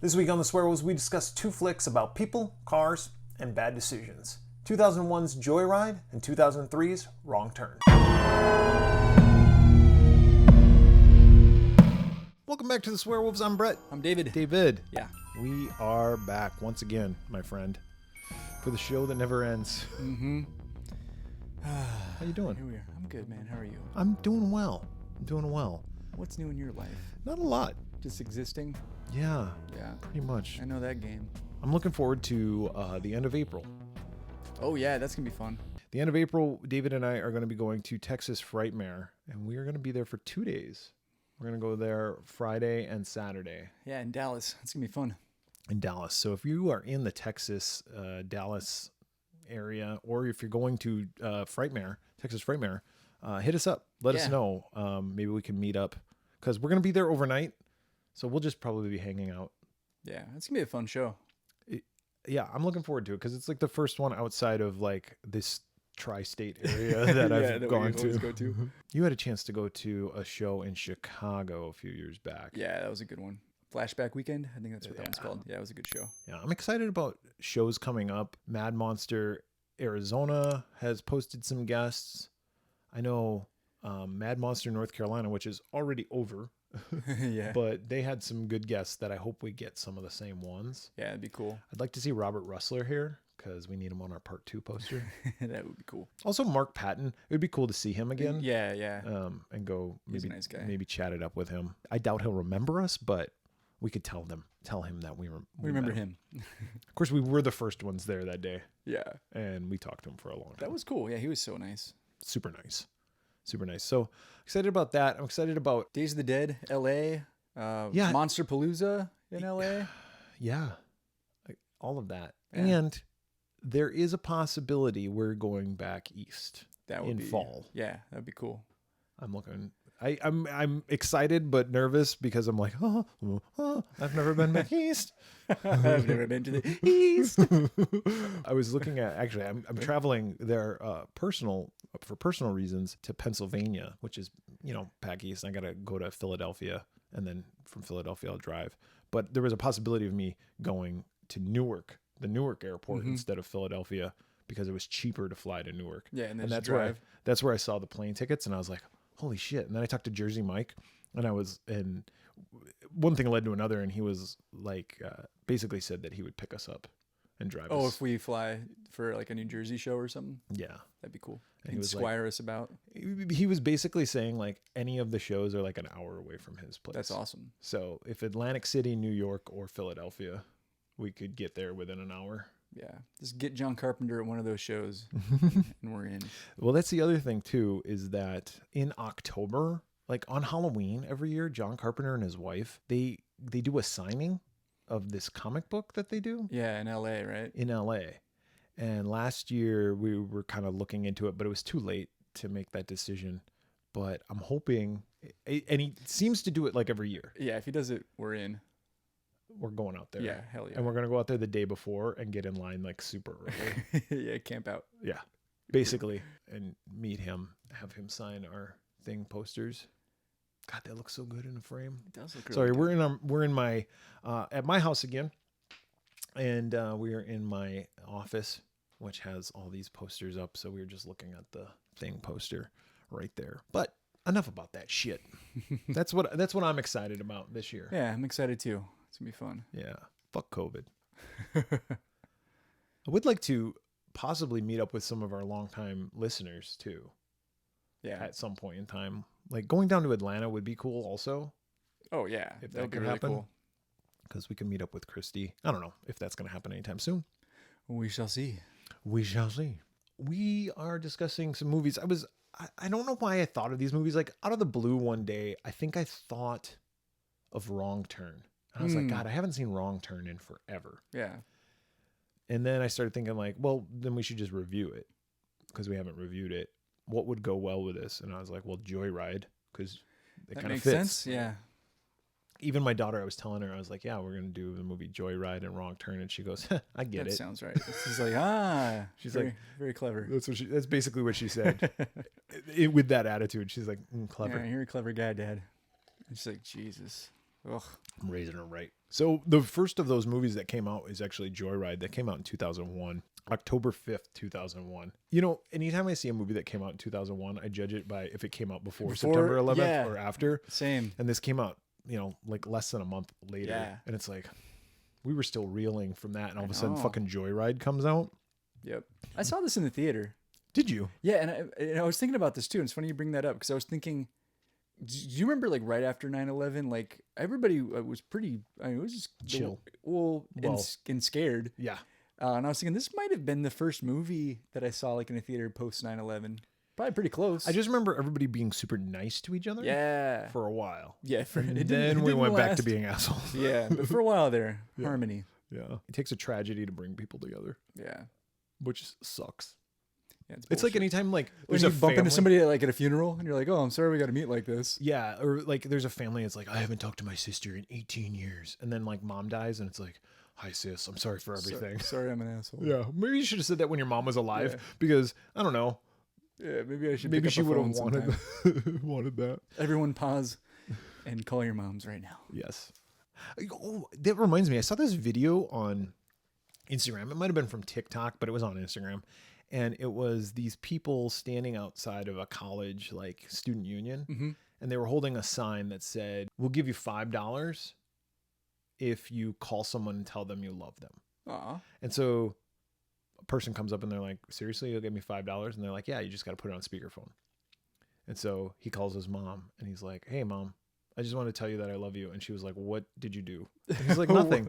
This week on the Swearwolves, we discuss two flicks about people, cars, and bad decisions. 2001's Joyride and 2003's Wrong Turn. Welcome back to the Swearwolves. I'm Bret. I'm David. David. Yeah. We are back once again, my friend, for the show that never ends. Mm-hmm. How you doing? Here we are. I'm good, man. How are you? I'm doing well. What's new in your life? Not a lot. Just existing? Yeah, Yeah. pretty much. I know that game. I'm looking forward to the end of April. Oh, yeah. That's going to be fun. The end of April, David and I are going to be going to Texas Frightmare, and we are going to be there for 2 days. We're going to go there Friday and Saturday Yeah, in Dallas. It's going to be fun. in Dallas. So if you are in the Texas, Dallas area, or if you're going to Frightmare, Texas Frightmare, hit us up. Let us know. Maybe we can meet up because we're going to be there overnight. So we'll just probably be hanging out. Yeah, it's going to be a fun show. Yeah, I'm looking forward to it because it's like the first one outside of like this tri-state area that I've gone to. Go to. You had a chance to go to a show in Chicago a few years back. Yeah, that was a good one. Flashback Weekend? I think that's what that one's called. Yeah, it was a good show. Yeah, I'm excited about shows coming up. Mad Monster Arizona has posted some guests. I know Mad Monster North Carolina, which is already over. Yeah. But they had some good guests that I hope we get some of the same ones. Yeah, it'd be cool. I'd like to see Robert Russler here because we need him on our part 2 poster. That would be cool. Also, Mark Patton. It would be cool to see him again. Yeah, yeah. And go He's maybe a nice guy. maybe chat it up with him. I doubt he'll remember us, but we could tell him that we remember met him. Of course, we were the first ones there that day, Yeah. and we talked to him for a long time. That was cool. Yeah, he was so nice. Super nice. So excited about that. I'm excited about Days of the Dead, L.A., Yeah. Monster Palooza in L.A. all of that, Yeah. and there is a possibility we're going back east That would in be fall. Yeah, that'd be cool. I'm looking. I'm excited but nervous because I'm like, I've never been back east. I've never been to the east. I was looking at actually. I'm traveling there for personal reasons to Pennsylvania, which is back east. I got to go to Philadelphia, and then from Philadelphia I'll drive. But there was a possibility of me going to Newark, the Newark airport, instead of Philadelphia because it was cheaper to fly to Newark. Yeah, and then and just that's where drive. that's where I saw the plane tickets, and I was like, holy shit. And then I talked to Jersey Mike, and one thing led to another, and he was like, basically said that he would pick us up and drive Oh, us. if we fly for like a New Jersey show or something, Yeah. that'd be cool. And he He'd was like- squire us about. He was basically saying like any of the shows are like an hour away from his place. That's awesome. So if Atlantic City, New York, or Philadelphia, we could get there within an hour. Yeah, just get John Carpenter at one of those shows, and we're in. Well, that's the other thing too, is that in October, like on Halloween every year, John Carpenter and his wife, they do a signing of this comic book that they do Yeah, in L.A., right? in LA. And last year we were kind of looking into it, but it was too late to make that decision. But I'm hoping, and he seems to do it like every year. Yeah, if he does it, we're in. We're going out there. Yeah, hell yeah. And we're going to go out there the day before and get in line like super early. Yeah, camp out. Yeah, basically, and meet him, have him sign our thing posters. God, that looks so good in the frame. It does look really Sorry, good. we're in my at my house again, and we are in my office, which has all these posters up. So we were just looking at the thing poster right there. But enough about that shit. That's what I'm excited about this year. Yeah, I'm excited too. It's gonna be fun. Yeah, fuck COVID. I would like to possibly meet up with some of our longtime listeners too Yeah. at some point in time. Like going down to Atlanta would be cool also, Oh yeah, if that that would be could really happen. cool. because we can meet up with Christy. I don't know if that's going to happen anytime soon. We shall see. We shall see. We are discussing some movies. I don't know why I thought of these movies. Like out of the blue one day, I think I thought of Wrong Turn. And I was like, God, I haven't seen Wrong Turn in forever. Yeah. And then I started thinking like, well, then we should just review it because we haven't reviewed it. What would go well with this? And I was like, well, Joyride, because it kind of makes fits. sense. Yeah. Even my daughter, I was telling her, I was like, yeah, we're going to do the movie Joyride and Wrong Turn. And she goes, I get That it. sounds right. She's like, She's very, like, very clever. That's basically what she said. With that attitude. She's like, clever. Yeah, you're a clever guy, Dad. And she's like, Jesus. Ugh. I'm raising her right. So the first of those movies that came out is actually Joyride. That came out in 2001, October 5th, 2001. You know, anytime I see a movie that came out in 2001, I judge it by if it came out before September 11th or after. Same. And this came out, you know, like less than a month later. Yeah. And it's like, we were still reeling from that. And all of a sudden, fucking Joyride comes out. Yep. I saw this in the theater. Did you? Yeah. And I was thinking about this too. And it's funny you bring that up because I was thinking, do you remember like right after 9/11, like everybody was pretty, I mean, it was just chill. And scared. Yeah. And I was thinking this might have been the first movie that I saw like in a theater post 9/11. Probably pretty close. I just remember everybody being super nice to each other. Yeah. For a while. Yeah. Then we went back to being assholes. Yeah. But for a while there, harmony. Yeah. It takes a tragedy to bring people together. Yeah. Which sucks. Yeah, it's like anytime like there's a bump into somebody like at a funeral and you're like, oh, I'm sorry we got to meet like this. Yeah. Or like there's a family. It's like, I haven't talked to my sister in 18 years. And then like mom dies and it's like, hi sis, I'm sorry for everything. Sorry, I'm an asshole. Yeah. Maybe you should have said that when your mom was alive because I don't know. Yeah. Maybe I should. Maybe she would have wanted that. Everyone pause and call your moms right now. Yes. Oh, that reminds me. I saw this video on Instagram. It might have been from TikTok, but it was on Instagram. And it was these people standing outside of a college, like student union. Mm-hmm. And they were holding a sign that said, we'll give you $5 if you call someone and tell them you love them. Aww. And so a person comes up and they're like, seriously, you'll give me $5? And they're like, yeah, you just got to put it on speakerphone. And so he calls his mom and he's like, hey, mom, I just want to tell you that I love you. And she was like, what did you do? And he's like, nothing.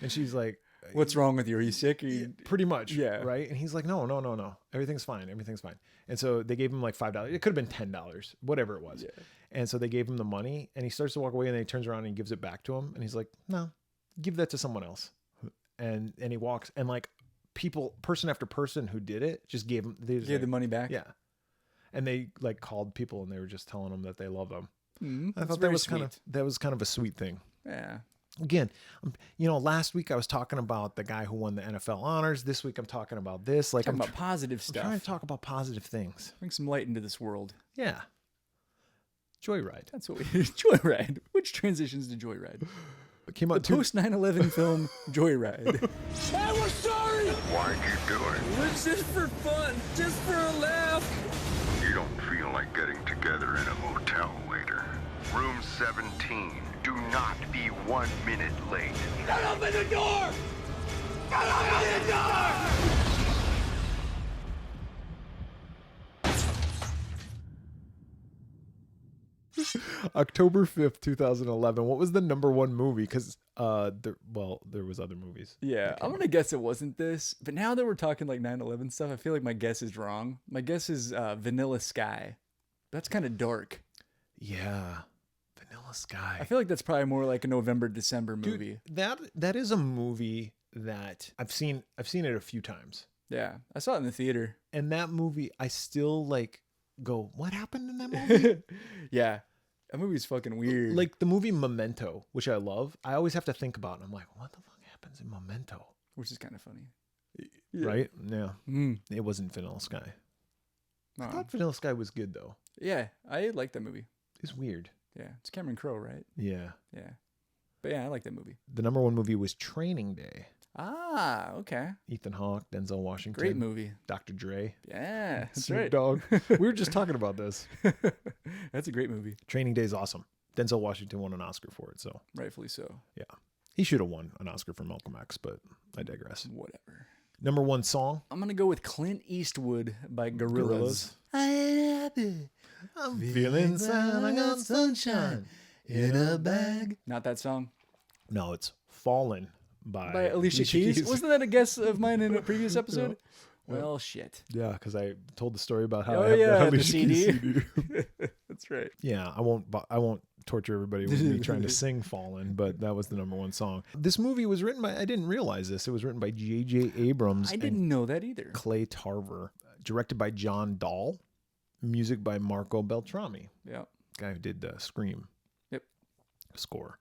And she's like, what's wrong with you? Are you sick? Are you... Pretty much. Yeah. Right. And he's like, no. Everything's fine. Everything's fine. And so they gave him like $5. It could have been $10, whatever it was. Yeah. And so they gave him the money and he starts to walk away and then he turns around and he gives it back to him. And he's like, no, give that to someone else. And he walks and like person after person who did it just gave him the money back. Yeah. And they like called people and they were just telling them that they love them. Mm-hmm. I thought that was kind of a sweet thing. Yeah. Again, you know, last week I was talking about the guy who won the NFL honors. This week I'm talking about this. Like talking about positive stuff. I'm trying to talk about positive things. Bring some light into this world. Yeah. Joyride. That's what we Joyride. Which transitions to Joyride? It came out the post 9/11 film Joyride. Hey, we're sorry. Why'd you do it? It's just for fun, just for a laugh. You don't feel like getting together in a motel later. Room 17. Do not be 1 minute late. Don't open the door! Don't open the door! October 5th, 2011. What was the number one movie? Because there was other movies. Yeah, I'm gonna guess it wasn't this. But now that we're talking like 9/11 stuff, I feel like my guess is wrong. My guess is Vanilla Sky. That's kind of dark. Yeah, Vanilla Sky. I feel like that's probably more like a November, December movie. Dude, that is a movie that I've seen it a few times. Yeah, I saw it in the theater. And that movie, I still like go, what happened in that movie? Yeah. That movie's fucking weird. Like the movie Memento, which I love, I always have to think about it. I'm like, what the fuck happens in Memento? Which is kind of funny. Yeah. Right? Yeah. Mm. It wasn't Vanilla Sky. I thought Vanilla Sky was good, though. Yeah, I like that movie. It's weird. Yeah, it's Cameron Crowe, right? Yeah. Yeah. But yeah, I like that movie. The number one movie was Training Day. Ah, okay. Ethan Hawke, Denzel Washington. Great movie. Dr. Dre. Yeah, that's Snoop right. Dogg. We were just talking about this. That's a great movie. Training Day is awesome. Denzel Washington won an Oscar for it, so. Rightfully so. Yeah. He should have won an Oscar for Malcolm X, but I digress. Whatever. Number one song? I'm going to go with Clint Eastwood by Gorillaz. I'm feeling sad, I got sunshine in a bag. Not that song? No, it's Fallen by Alicia Keys. Wasn't that a guess of mine in a previous episode? No. Well, shit. Yeah, because I told the story about how I have the the Alicia CD. Keys CD. That's right. Yeah, I won't torture everybody with me trying to sing Fallen, but that was the number one song. This movie was written by, I didn't realize this, it was written by J.J. Abrams. I didn't know that either. Clay Tarver. Directed by John Dahl. Music by Marco Beltrami. Yeah. Guy who did Scream. Yep. Score.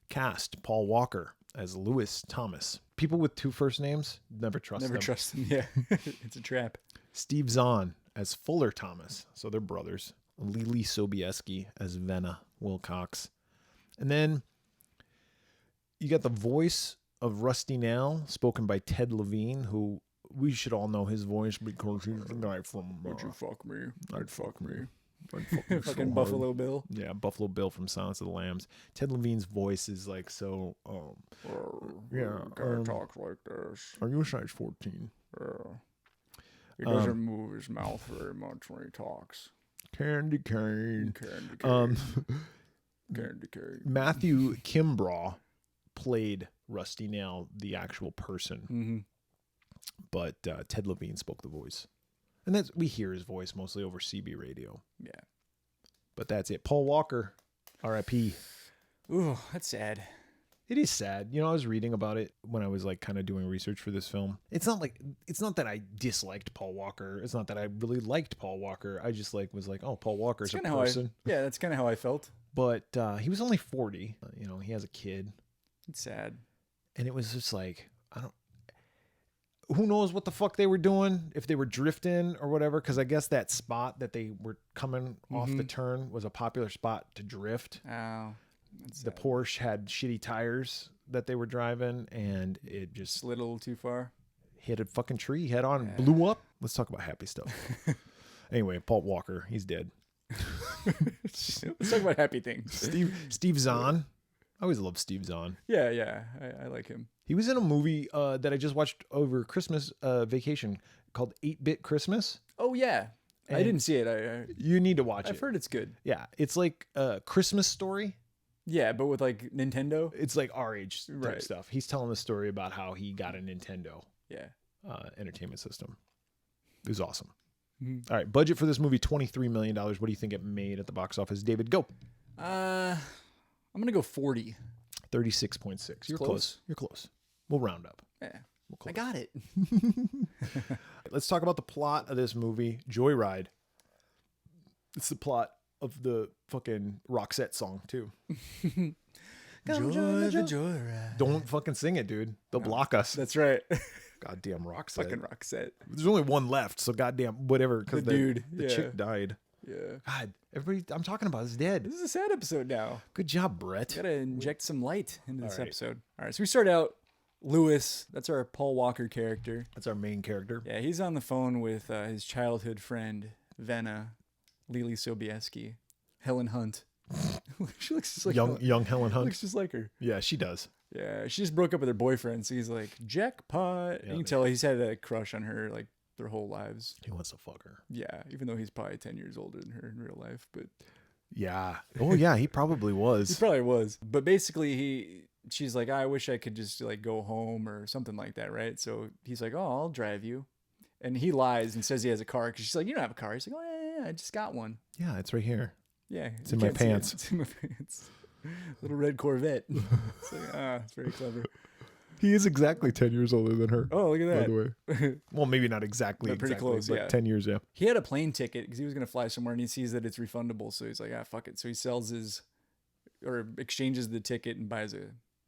Cast, Paul Walker as Lewis Thomas. People with two first names, never trust them. Never trust them, yeah. It's a trap. Steve Zahn as Fuller Thomas. So they're brothers. Lily Sobieski as Venna Wilcox. And then You got the voice of Rusty Nail, spoken by Ted Levine, who we should all know his voice because he's the guy from Would you fuck me? I'd fuck me. Fucking Buffalo Bill. Yeah, Buffalo Bill from Silence of the Lambs. Ted Levine's voice is like so. Guy talks like this. Are you a size 14? He doesn't move his mouth very much when he talks. Candy cane. Candy cane. Candy cane. Matthew Kimbraw played Rusty Nail, the actual person, Mm-hmm. but Ted Levine spoke the voice, and we hear his voice mostly over CB radio. Yeah. But that's it. Paul Walker, R.I.P. Ooh, that's sad. It is sad. You know, I was reading about it when I was like kind of doing research for this film. It's not that I disliked Paul Walker. It's not that I really liked Paul Walker. I just was like, oh, Paul Walker's a person. Yeah, that's kind of how I felt. But he was only 40. You know, he has a kid. It's sad. And it was just like, who knows what the fuck they were doing, if they were drifting or whatever, because I guess that spot that they were coming off the turn was a popular spot to drift. Oh. The Porsche had shitty tires that they were driving, and it just slid a little too far. Hit a fucking tree head on and blew up. Let's talk about happy stuff. Anyway, Paul Walker, he's dead. Let's talk about happy things. Steve Zahn. I always love Steve Zahn. Yeah, I like him. He was in a movie that I just watched over Christmas vacation called 8-Bit Christmas. Oh, yeah. And I didn't see it. You need to watch it. I've heard it's good. Yeah, it's like a Christmas story. Yeah, but with like Nintendo. It's like our age type Right. stuff. He's telling the story about how he got a Nintendo entertainment system. It was awesome. Mm-hmm. All right, budget for this movie, $23 million. What do you think it made at the box office? David, go. I'm going to go 40. 36.6. You're close. You're close. We'll round up. Yeah. I got it. Let's talk about the plot of this movie, Joyride. It's the plot of the fucking Roxette song, too. Joyride. Don't fucking sing it, dude. They'll block us. That's right. Goddamn Roxette. Fucking Roxette. There's only one left, so goddamn whatever. Because The the chick died. Yeah. God, everybody I'm talking about is dead. This is a sad episode now. Good job, Brett. Gotta inject some light into this All right. episode. All right, so we start out. Lewis, that's our Paul Walker character. That's our main character. Yeah, he's on the phone with his childhood friend, Venna, Lily Sobieski, Helen Hunt. She looks just like young Helen Hunt. Looks just like her. Yeah, she does. Yeah, she just broke up with her boyfriend, so he's like, jackpot. Yeah, you can tell he's had a crush on her like their whole lives. He wants to fuck her. Yeah, even though he's probably 10 years older than her in real life, but Yeah. Oh yeah, he probably he was. probably was. But basically she's like, I wish I could just like go home or something like that, right? So he's like, oh, I'll drive you. And he lies and says he has a car because she's like, you don't have a car. He's like, oh, yeah, I just got one. Yeah, it's right here. Yeah. It's you in my can't see it. pants. It's in my pants. Little red Corvette. It's like, it's very clever. He is exactly 10 years older than her. Oh, look at that. By the way. Well, maybe not exactly. But pretty close, but yeah. 10 years, yeah. He had a plane ticket because he was going to fly somewhere and he sees that it's refundable. So he's like, fuck it. So he sells or exchanges the ticket and buys a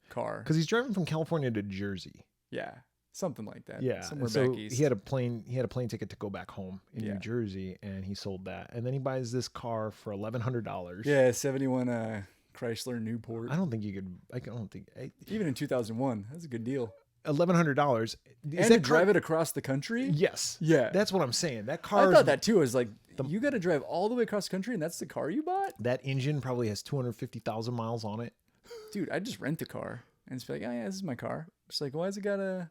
car. Because he's driving from California to Jersey. Yeah. Something like that. Yeah. Somewhere so back east. he had a plane ticket to go back home in Yeah. New Jersey, and he sold that. And then he buys this car for $1,100. Yeah, 71 Chrysler Newport. I don't think you could. I don't think Even in 2001, that's a good deal. $1,100. And to drive it across the country? Yes. Yeah. That's what I'm saying. That car. I thought that too. I was like, you got to drive all the way across the country and that's the car you bought? That engine probably has 250,000 miles on it. Dude, I'd just rent the car and just be like, oh yeah, this is my car. Just like, why has it got a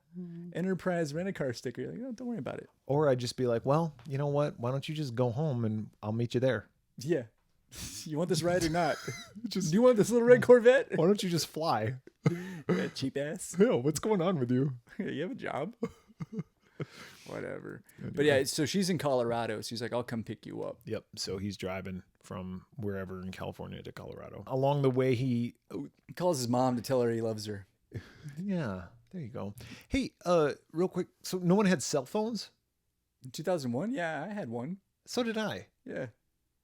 Enterprise rent-a-car sticker? You're like, oh, don't worry about it. Or I'd just be like, well, you know what? Why don't you just go home and I'll meet you there? Yeah. You want this ride or not? Do you want this little red Corvette? Why don't you just fly? That cheap ass. Yo, what's going on with you? You have a job. Whatever. But yeah, so she's in Colorado. So he's like, I'll come pick you up. Yep. So he's driving from wherever in California to Colorado. Along the way, he calls his mom to tell her he loves her. Yeah, there you go. Hey, real quick. So no one had cell phones? In 2001? Yeah, I had one. So did I. Yeah.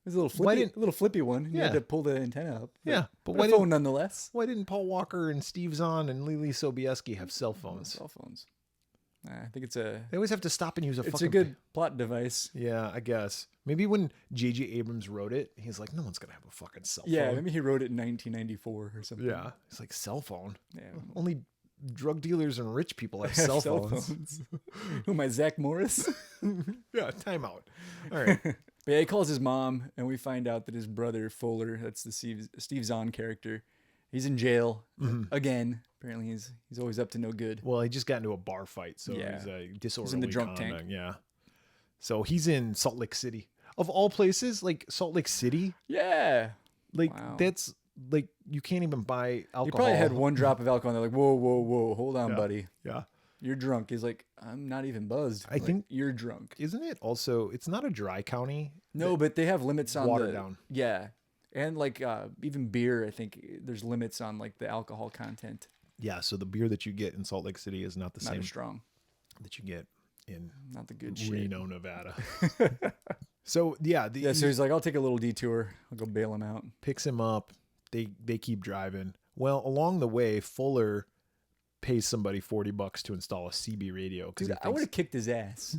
It was a little flippy one. You Yeah. had to pull the antenna up. Yeah, but But why a phone nonetheless. Why didn't Paul Walker and Steve Zahn and Lily Sobieski have cell phones? Cell phones. I think They always have to stop and use a it's fucking... a good plot device. Yeah, I guess. Maybe when J.J. Abrams wrote it, he's like, no one's going to have a fucking cell phone. Yeah, maybe he wrote it in 1994 or something. Yeah. It's like, cell phone? Yeah. Only drug dealers and rich people have cell phones. Who am I, Zach Morris? Yeah, timeout. All right. But yeah, he calls his mom, and we find out that his brother, Fuller, that's the Steve Zahn character, he's in jail again. Apparently, he's always up to no good. Well, he just got into a bar fight, so Yeah. he's disorderly He's in the drunk conduct. tank. Yeah. So he's in Salt Lake City. Of all places, like Salt Lake City, Yeah. like Wow. that's like you can't even buy alcohol. He probably had one drop of alcohol, and they're like, whoa, hold on, Yeah. buddy. Yeah. You're drunk. He's like, I'm not even buzzed. I think- you're drunk. Isn't it also, it's not a dry county. No, but they have limits on Watered down. Yeah. And like even beer, I think there's limits on like the alcohol content. Yeah. So the beer that you get in Salt Lake City is not the Not same as strong. that you get in Not the good shit. Reno, Nevada. So yeah, Yeah, so he's like, I'll take a little detour. I'll go bail him out. picks him up. They keep driving. Well, along the way, Fuller pays somebody $40 to install a CB radio because Dude, I would have kicked his ass.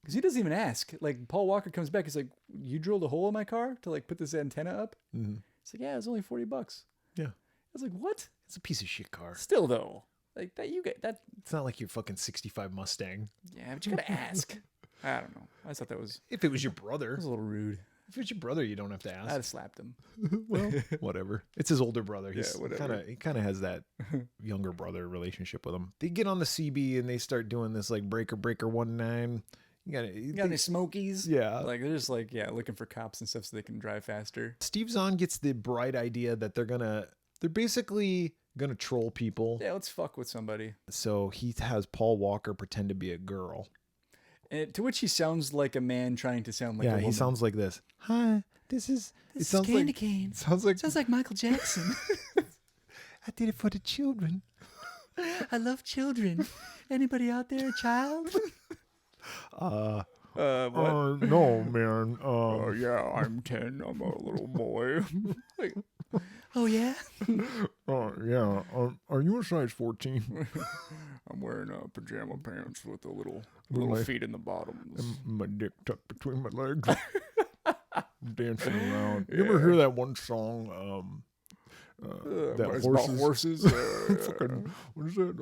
Because he doesn't even ask. Like, Paul Walker comes back. He's like, you drilled a hole in my car to like put this antenna up? He's like, yeah, it's only $40. Yeah, I was like, what? it's a piece of shit car. Still though, like that you get that. It's not like your fucking '65 Mustang. Yeah, but you gotta ask. I don't know. I thought that was If it was your brother, a little rude. if it's your brother, you don't have to I'd ask. have slapped him. Well, whatever. It's his older brother. He's whatever. he kind of has that younger brother relationship with him. They get on the CB and they start doing this like breaker 19. You got any smokies? Yeah. Like they're just like looking for cops and stuff so they can drive faster. Steve Zahn gets the bright idea that they're basically gonna troll people. Yeah, let's fuck with somebody. So he has Paul Walker pretend to be a girl. And to which he sounds like a man trying to sound like a Yeah, woman. he sounds like this. Hi, this is Candy Cane. Sounds like Sounds like Michael Jackson. I did it for the children. I love children. Anybody out there a child? What? No, man. Yeah, I'm 10. I'm a little boy. Like, oh, yeah? Yeah. Are you a size 14? I'm wearing pajama pants with a little Like- feet in the bottoms. My dick tucked between my legs. Dancing around. You ever hear that one song? That it's about horses. Fucking, what is that?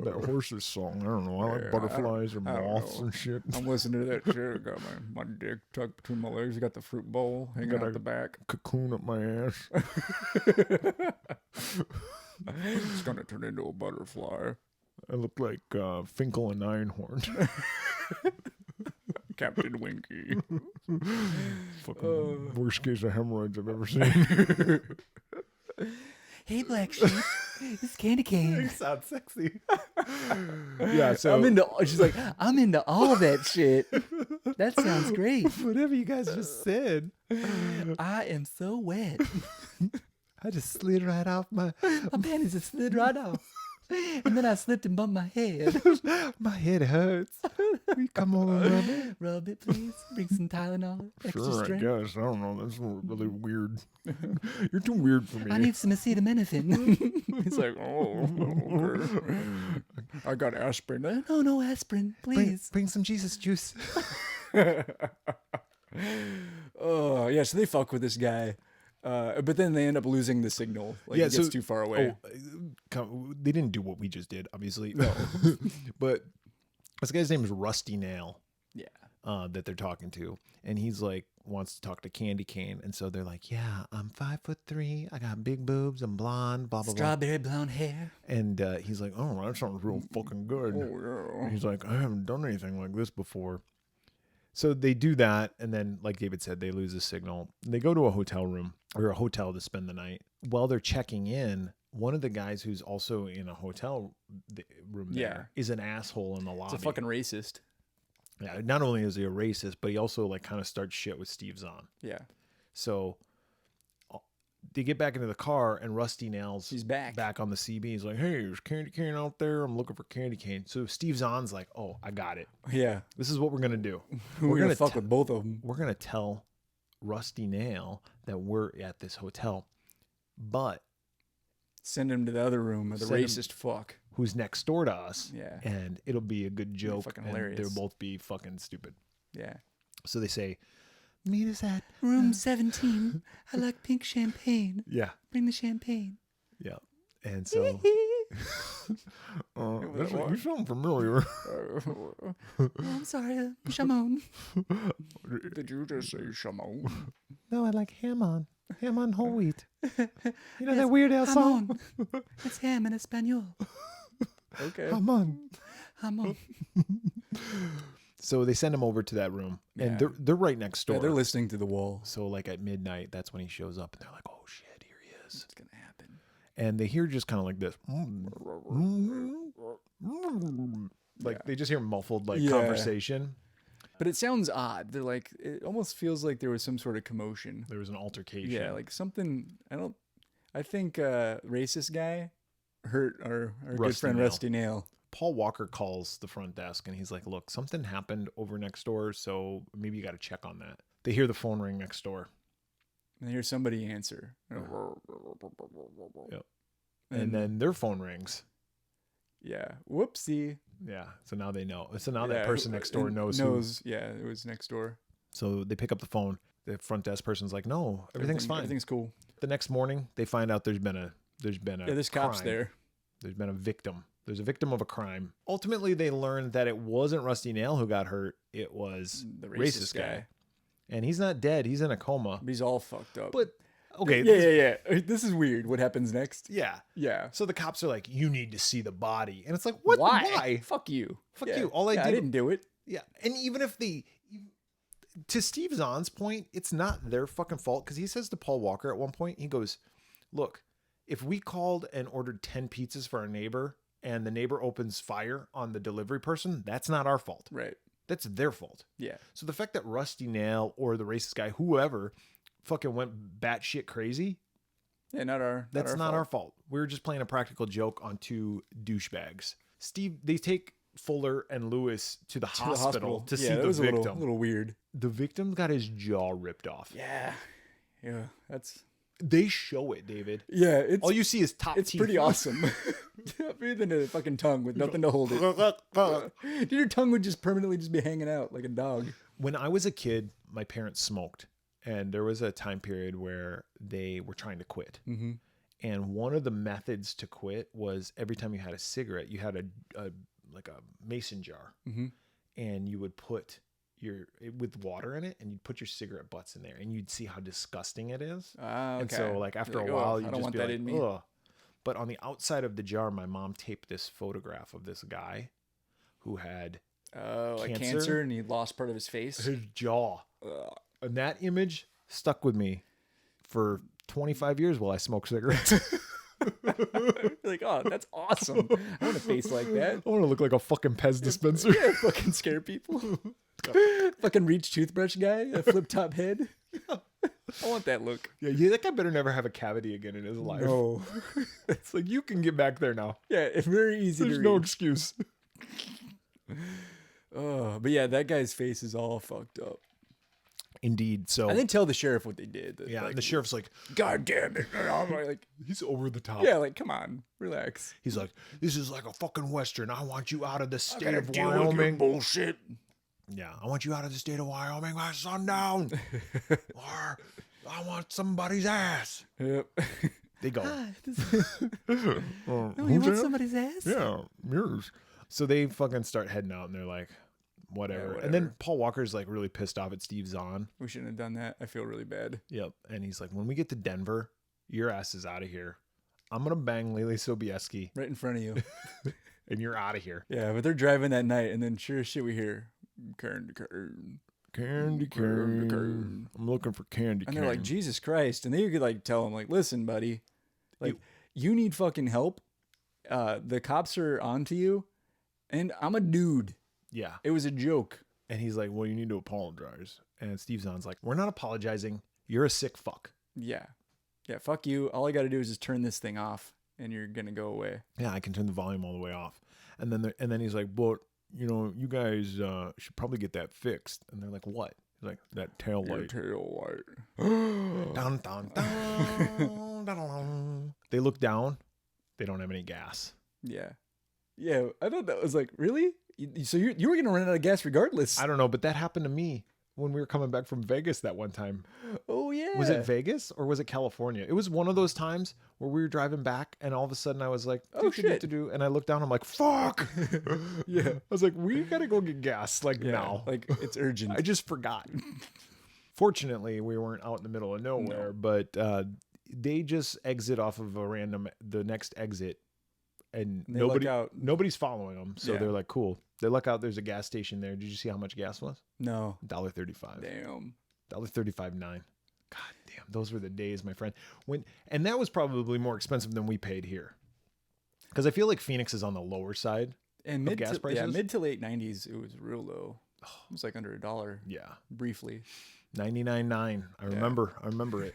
That horses song. I don't know. I like butterflies and I don't moths know. and shit. I'm listening to that shit. I got my dick tucked between my legs. I got the fruit bowl hanging Got out a- the back. Cocoon up my ass. It's gonna turn into a butterfly. I look like Finkel and Einhorn. Captain Winky. Fucking worst case of hemorrhoids I've ever seen. Hey, Black Sheep. It's Candy Cane. Sounds sexy. Yeah, so I'm into. She's like, I'm into all that shit. That sounds great. Whatever you guys just said. I am so wet. I just slid right off my panties just slid right off. And then I slipped and bumped my head. my head hurts. Will you come over and rub it? Rub it, please. Bring some Tylenol. Extra sure, I strength. guess. I don't know. That's really weird. You're too weird for me. I need some acetaminophen. He's like, oh, okay. I got aspirin. No, aspirin, please. Bring some Jesus juice. Oh, yeah, so they fuck with this guy. But then they end up losing the signal. Like, Yeah, it gets so- too far away. They didn't do what we just did, obviously. No. But this guy's name is Rusty Nail. Yeah. That they're talking to, and he's like wants to talk to Candy Cane, and so they're like, "Yeah, I'm 5'3", I got big boobs, I'm blonde, blah blah Strawberry blonde hair. blah." And he's like, "Oh, that sounds real fucking good." Oh, yeah. He's like, "I haven't done anything like this before." So they do that, and then, like David said, they lose the signal. They go to a hotel room or a hotel to spend the night. While they're checking in, one of the guys who's also in a hotel room there is an asshole in the lobby. It's a fucking racist. Yeah, not only is he a racist, but he also like kind of starts shit with Steve Zahn. Yeah. So they get back into the car, and Rusty Nail's He's back. on the CB. He's like, "Hey, there's Candy Cane out there. I'm looking for Candy Cane." So Steve Zahn's like, "Oh, I got it. Yeah. This is what we're gonna do. We're gonna fuck te- with both of them. We're gonna tell Rusty Nail that we're at this hotel, but Send him to the other room with the Send him- racist fuck. who's next door to us. Yeah. And it'll be a good joke. fucking and hilarious. they'll both be fucking stupid. Yeah. So they say, meet us at Room 17. I like pink champagne. Yeah. Bring the champagne. Yeah. And so You sound familiar. Oh, I'm sorry, Shamon. Did you just say Shamon? no, I like ham on whole wheat. You know that Weird Al song? It's ham in Espanol. Okay. Ham on. Hamon. So they send him over to that room, and Yeah. they're right next door. Yeah, they're listening to the wall. So like at midnight, that's when he shows up, and they're like, "Oh shit, here he is!" What's gonna happen? And they hear just kind of like this, like they just hear muffled like Yeah. conversation. But it sounds odd. They're like, it almost feels like there was some sort of commotion. There was an altercation. Yeah, like something. I think racist guy hurt our good Rusty friend Nail. Rusty Nail. Paul Walker calls the front desk, and he's like, "Look, something happened over next door, so maybe you got to check on that." They hear the phone ring next door. And I hear somebody answer. Yep. And then their phone rings. Yeah. Whoopsie. Yeah. So now they know. So now Yeah, that person next door knows. Yeah, it was next door. So they pick up the phone. The front desk person's like, "No, everything's fine." Everything's cool. The next morning, they find out there's been a Yeah, there's cops crime. there. There's been a victim. There's a victim of a crime. Ultimately, they learned that it wasn't Rusty Nail who got hurt. It was The racist guy. And he's not dead. He's in a coma. But he's all fucked up. But okay. Yeah. This is weird. What happens next? Yeah. Yeah. So the cops are like, "You need to see the body," and it's like, "What? Why? Fuck you. Fuck you. All I I did. didn't do it. Yeah. And even if to Steve Zahn's point, it's not their fucking fault, because he says to Paul Walker at one point, he goes, "Look, if we called and ordered 10 pizzas for our neighbor, and the neighbor opens fire on the delivery person, that's not our fault. Right. That's their fault." Yeah. So the fact that Rusty Nail or the racist guy, whoever, fucking went batshit crazy, Yeah, that's not our fault. We were just playing a practical joke on two douchebags. Steve, they take Fuller and Lewis to the hospital to see that the was victim. a little weird. The victim got his jaw ripped off. Yeah. Yeah. That's They show it, David. yeah, it's All you see is top it's teeth. pretty awesome. Breathing a fucking tongue with nothing to hold it. Dude, your tongue would just permanently just be hanging out like a dog. When I was a kid, my parents smoked, and there was a time period where they were trying to quit. Mm-hmm. And one of the methods to quit was every time you had a cigarette, you had a mason jar, Mm-hmm. and you would put with water in it, and you'd put your cigarette butts in there, and you'd see how disgusting it is. Ah, okay. And so, like, after You're a like, while, "Oh, you I just don't want be that like, in me." ugh. But on the outside of the jar, my mom taped this photograph of this guy who had Oh, like Cancer? cancer, and he lost part of his face. his jaw. Ugh. And that image stuck with me for 25 years while I smoked cigarettes. Like, oh, that's awesome. I want a face like that. I want to look like a fucking Pez dispenser. Yeah, fucking scare people. Fucking reach toothbrush guy, a flip top head. I want that look. Yeah, that guy better never have a cavity again in his life. No. It's like, you can get back there now. Yeah, it's very easy There's to no reach. excuse. Oh, but yeah, that guy's face is all fucked up. Indeed. So, I didn't tell the sheriff what they did. yeah, Like, the sheriff's like, God damn it. And I'm like, he's over the top. yeah, like, come on, relax. He's like, "This is like a fucking Western. I want you out of the state Gotta of deal with your Wyoming. bullshit. Yeah, I want you out of the state of Wyoming by sundown. Or I want somebody's ass." Yep. They go. You "Who's that?" somebody's ass? Yeah, yours. So they fucking start heading out, and they're like, whatever. And then whatever. Paul Walker's like really pissed off at Steve Zahn. We shouldn't have done that. I feel really bad. Yep. And he's like, "When we get to Denver, your ass is out of here. I'm gonna bang Lily Sobieski, Right in front of you. and you're out of here." Yeah, but they're driving that night, and then sure as shit we hear, Kern. Candy cane. I'm looking for candy And cane. they're like, Jesus Christ. And then you could like tell them, like, listen, buddy, like, you need fucking help. The cops are onto you, and I'm a dude. Yeah. It was a joke. And he's like, "Well, you need to apologize." And Steve Zahn's like, "We're not apologizing. You're a sick fuck." Yeah. Yeah, fuck you. All I got to do is just turn this thing off, and you're going to go away. Yeah, I can turn the volume all the way off. And then he's like, "But you guys should probably get that fixed." And they're like, "What?" He's like, "That tail light." Tail light. Dun, dun, dun, dun, dun. They look down. They don't have any gas. Yeah. Yeah, I thought that was like, really? So you were gonna run out of gas regardless? I don't know, but that happened to me when we were coming back from Vegas that one time. Oh yeah. Was it Vegas or was it California? It was one of those times where we were driving back and all of a sudden I was like, Oh, shit. and I looked down, I'm like, fuck. Yeah. I was like, we gotta go get gas like Yeah, now. like it's urgent. I just forgot. Fortunately, we weren't out in the middle of nowhere, but they just exit off of the next exit, and they look out. nobody's following them. So Yeah. they're like, cool. They look out. There's a gas station there. Did you see how much gas was? No. $1.35. Damn. $1.35.9. God damn, those were the days, my friend. And that was probably more expensive than we paid here, because I feel like Phoenix is on the lower side. And Of gas prices? mid to late 90s, it was real low. It was like under $1 Yeah, briefly. 99.9. I remember it.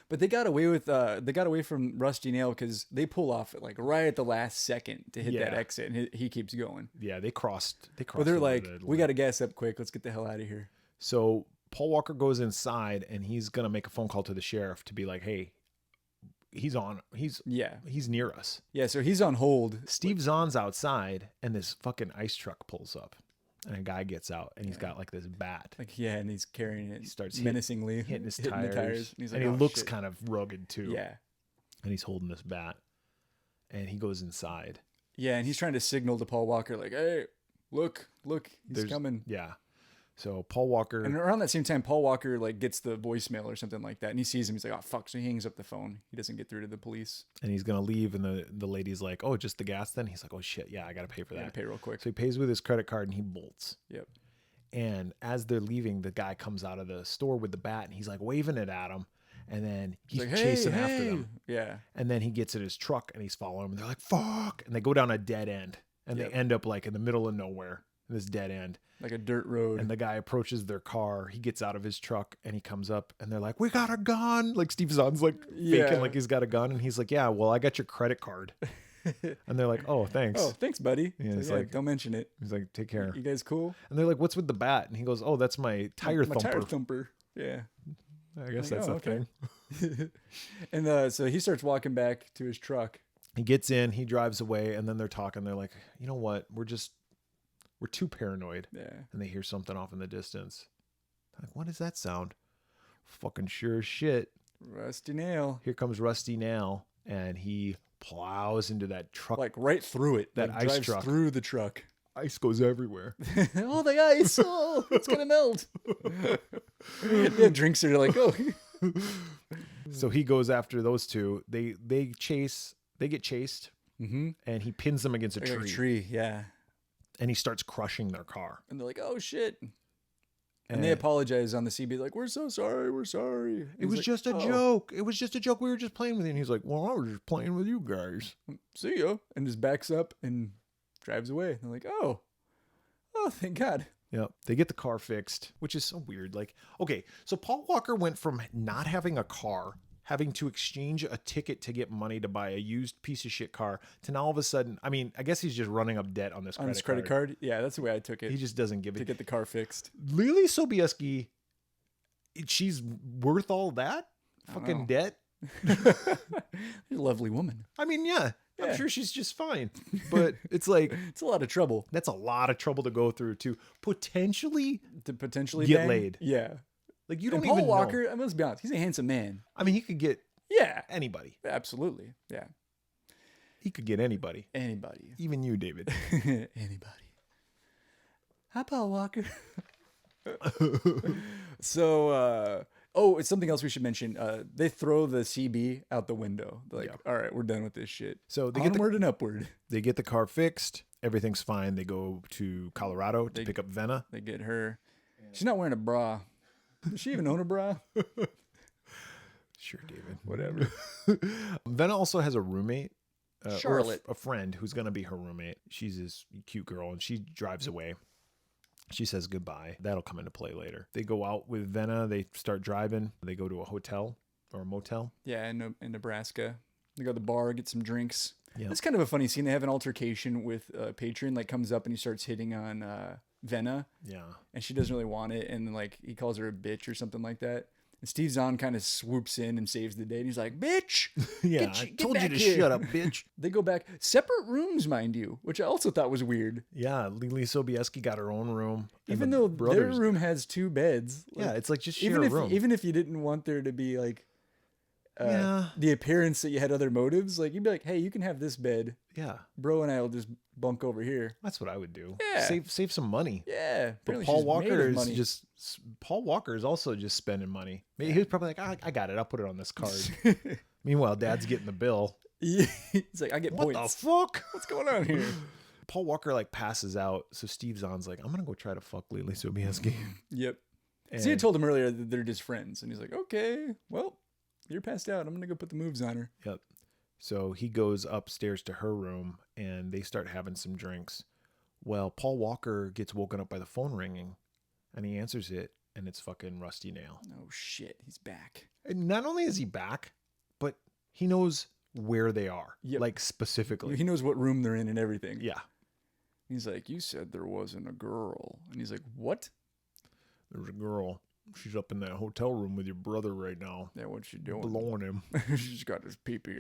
But they got away from Rusty Nail because they pull off like right at the last second to hit that Yeah. exit, and he keeps going. Yeah, they crossed. But they're over like, the we line. got to gas up quick. Let's get the hell out of here. So Paul Walker goes inside and he's gonna make a phone call to the sheriff to be like, hey, he's near us. Yeah. So he's on hold. Steve Zahn's outside and this fucking ice truck pulls up and a guy gets out and he's got like this bat. Like, yeah, and he's carrying it. He starts menacingly hitting his hitting tires. the tires. And, he's like, and he "Oh, looks shit." kind of rugged too. Yeah. And he's holding this bat and he goes inside. Yeah, and he's trying to signal to Paul Walker, like, hey, look, he's coming. Yeah. So Paul Walker. And around that same time, Paul Walker like gets the voicemail or something like that, and he sees him. He's like, "Oh fuck!" So he hangs up the phone. He doesn't get through to the police. and he's gonna leave, and the lady's like, "Oh, just the gas?" Then he's like, "Oh shit, yeah, I gotta pay for Yeah, that." pay real quick. So he pays with his credit card and he bolts. Yep. And as they're leaving, the guy comes out of the store with the bat and he's like waving it at him, and then he's Like, chasing hey, after hey. them. Yeah. And then he gets in his truck and he's following him. And they're like, "Fuck!" And they go down a dead end, and Yep. they end up like in the middle of nowhere, in this dead end. Like a dirt road. And the guy approaches their car. He gets out of his truck and he comes up and they're like, "We got a gun!" Like Steve Zahn's like Yeah. faking like he's got a gun, and he's like, "Yeah, well, I got your credit card." And they're like, "Oh, thanks." Oh, thanks, buddy. Yeah, So, it's yeah, like- don't mention it. He's like, "Take care." You guys cool? And they're like, "What's with the bat?" And he goes, "Oh, that's my tire My thumper." tire thumper. Yeah. I guess Like, that's oh, a okay. thing. And so he starts walking back to his truck. He gets in, he drives away, and then they're talking. They're like, "You know what? We're too paranoid." Yeah. And they hear something off in the distance. Like, what does that sound? Fucking sure as shit. Rusty Nail. Here comes Rusty Nail, and he plows into that truck. Like right through it. That like, ice drives truck. through the truck. Ice goes everywhere. Oh, the ice. Oh, it's going to melt. Yeah, drinks are like, oh. So he goes after those two. They get chased, Mm-hmm. and he pins them against a Like a tree, tree, yeah. and he starts crushing their car. And they're like, oh, shit. And they apologize on the CB, like, we're so sorry, we're sorry. And It was he's just like, a "Oh, joke. It was just a joke. We were just playing with you. And he's like, "Well, I was just playing with you guys." See ya. And just backs up and drives away. And they're like, oh, thank God. Yep. They get the car fixed, which is so weird. Like, okay, so Paul Walker went from not having a car, having to exchange a ticket to get money to buy a used piece of shit car, to now all of a sudden, I mean, I guess he's just running up debt on this On his credit card? Yeah, that's the way I took it. He just doesn't give to it. get the car fixed. Lily Sobieski, she's worth all that fucking know. debt. You're a lovely woman. I mean, yeah, I'm Yeah. sure she's just fine. But it's like, It's a lot of trouble that's a lot of trouble to go through to potentially to potentially get bang. laid. Yeah. Like, you And don't Paul even Walker, know. I must be honest, he's a handsome man. I mean, he could get Yeah. anybody. Absolutely. Yeah. He could get anybody. Anybody. Even you, David. Anybody. Hi, Paul Walker. So, it's something else we should mention. They throw the CB out the window. They're like, all right, we're done with this shit. So they Onward and upward. they get the car fixed. Everything's fine. They go to Colorado to They- pick up Venna. They get her. She's not wearing a bra. Does she even own a bra? Sure, David. Whatever. Venna also has a roommate. Or Charlotte. a friend who's going to be her roommate. She's this cute girl, and she drives away. She says goodbye. That'll come into play later. They go out with Venna. They start driving. They go to a hotel or a motel. Yeah, in Nebraska. They go to the bar, get some drinks. Yeah. It's kind of a funny scene. They have an altercation with Patron, like comes up and he starts hitting on Venna, Yeah. and she doesn't really want it, and then like he calls her a bitch or something like that. And Steve Zahn kind of swoops in and saves the day. And he's like, bitch. Yeah, get I get told you back to here." shut up, bitch. They go back. Separate rooms, mind you, which I also thought was weird. Yeah, Lily Sobieski got her own room. and Even the though brothers, their room has 2 beds. yeah, it's like just share even a if room. even if you didn't want there to be like Yeah. the appearance that you had other motives, like you'd be like, hey, you can have this bed. Yeah, Bro and I will just bunk over here. that's what I would do. Yeah. Save some money. Yeah. But apparently Paul she's made Walker of is money. just Paul Walker is also just spending money. Maybe he was probably like, I got it. I'll put it on this card. Meanwhile, Dad's getting the bill. He's like, I get What points. the fuck? What's going on here? Paul Walker like passes out, so Steve Zahn's like, I'm gonna go try to fuck Lily Sobieski. Yep. And See, I told him earlier that they're just friends, and he's like, okay, well, you're passed out. I'm gonna go put the moves on her. Yep. So he goes upstairs to her room, and they start having some drinks. Well, Paul Walker gets woken up by the phone ringing, and he answers it, and it's fucking Rusty Nail. Oh shit, he's back. And not only is he back, but he knows where they are, Yep. like specifically. He knows what room they're in and everything. Yeah. He's like, you said there wasn't a girl, and he's like, what? There's a girl. She's up in that hotel room with your brother right now, Yeah, what's she doing? blowing him. She's got his pee-pee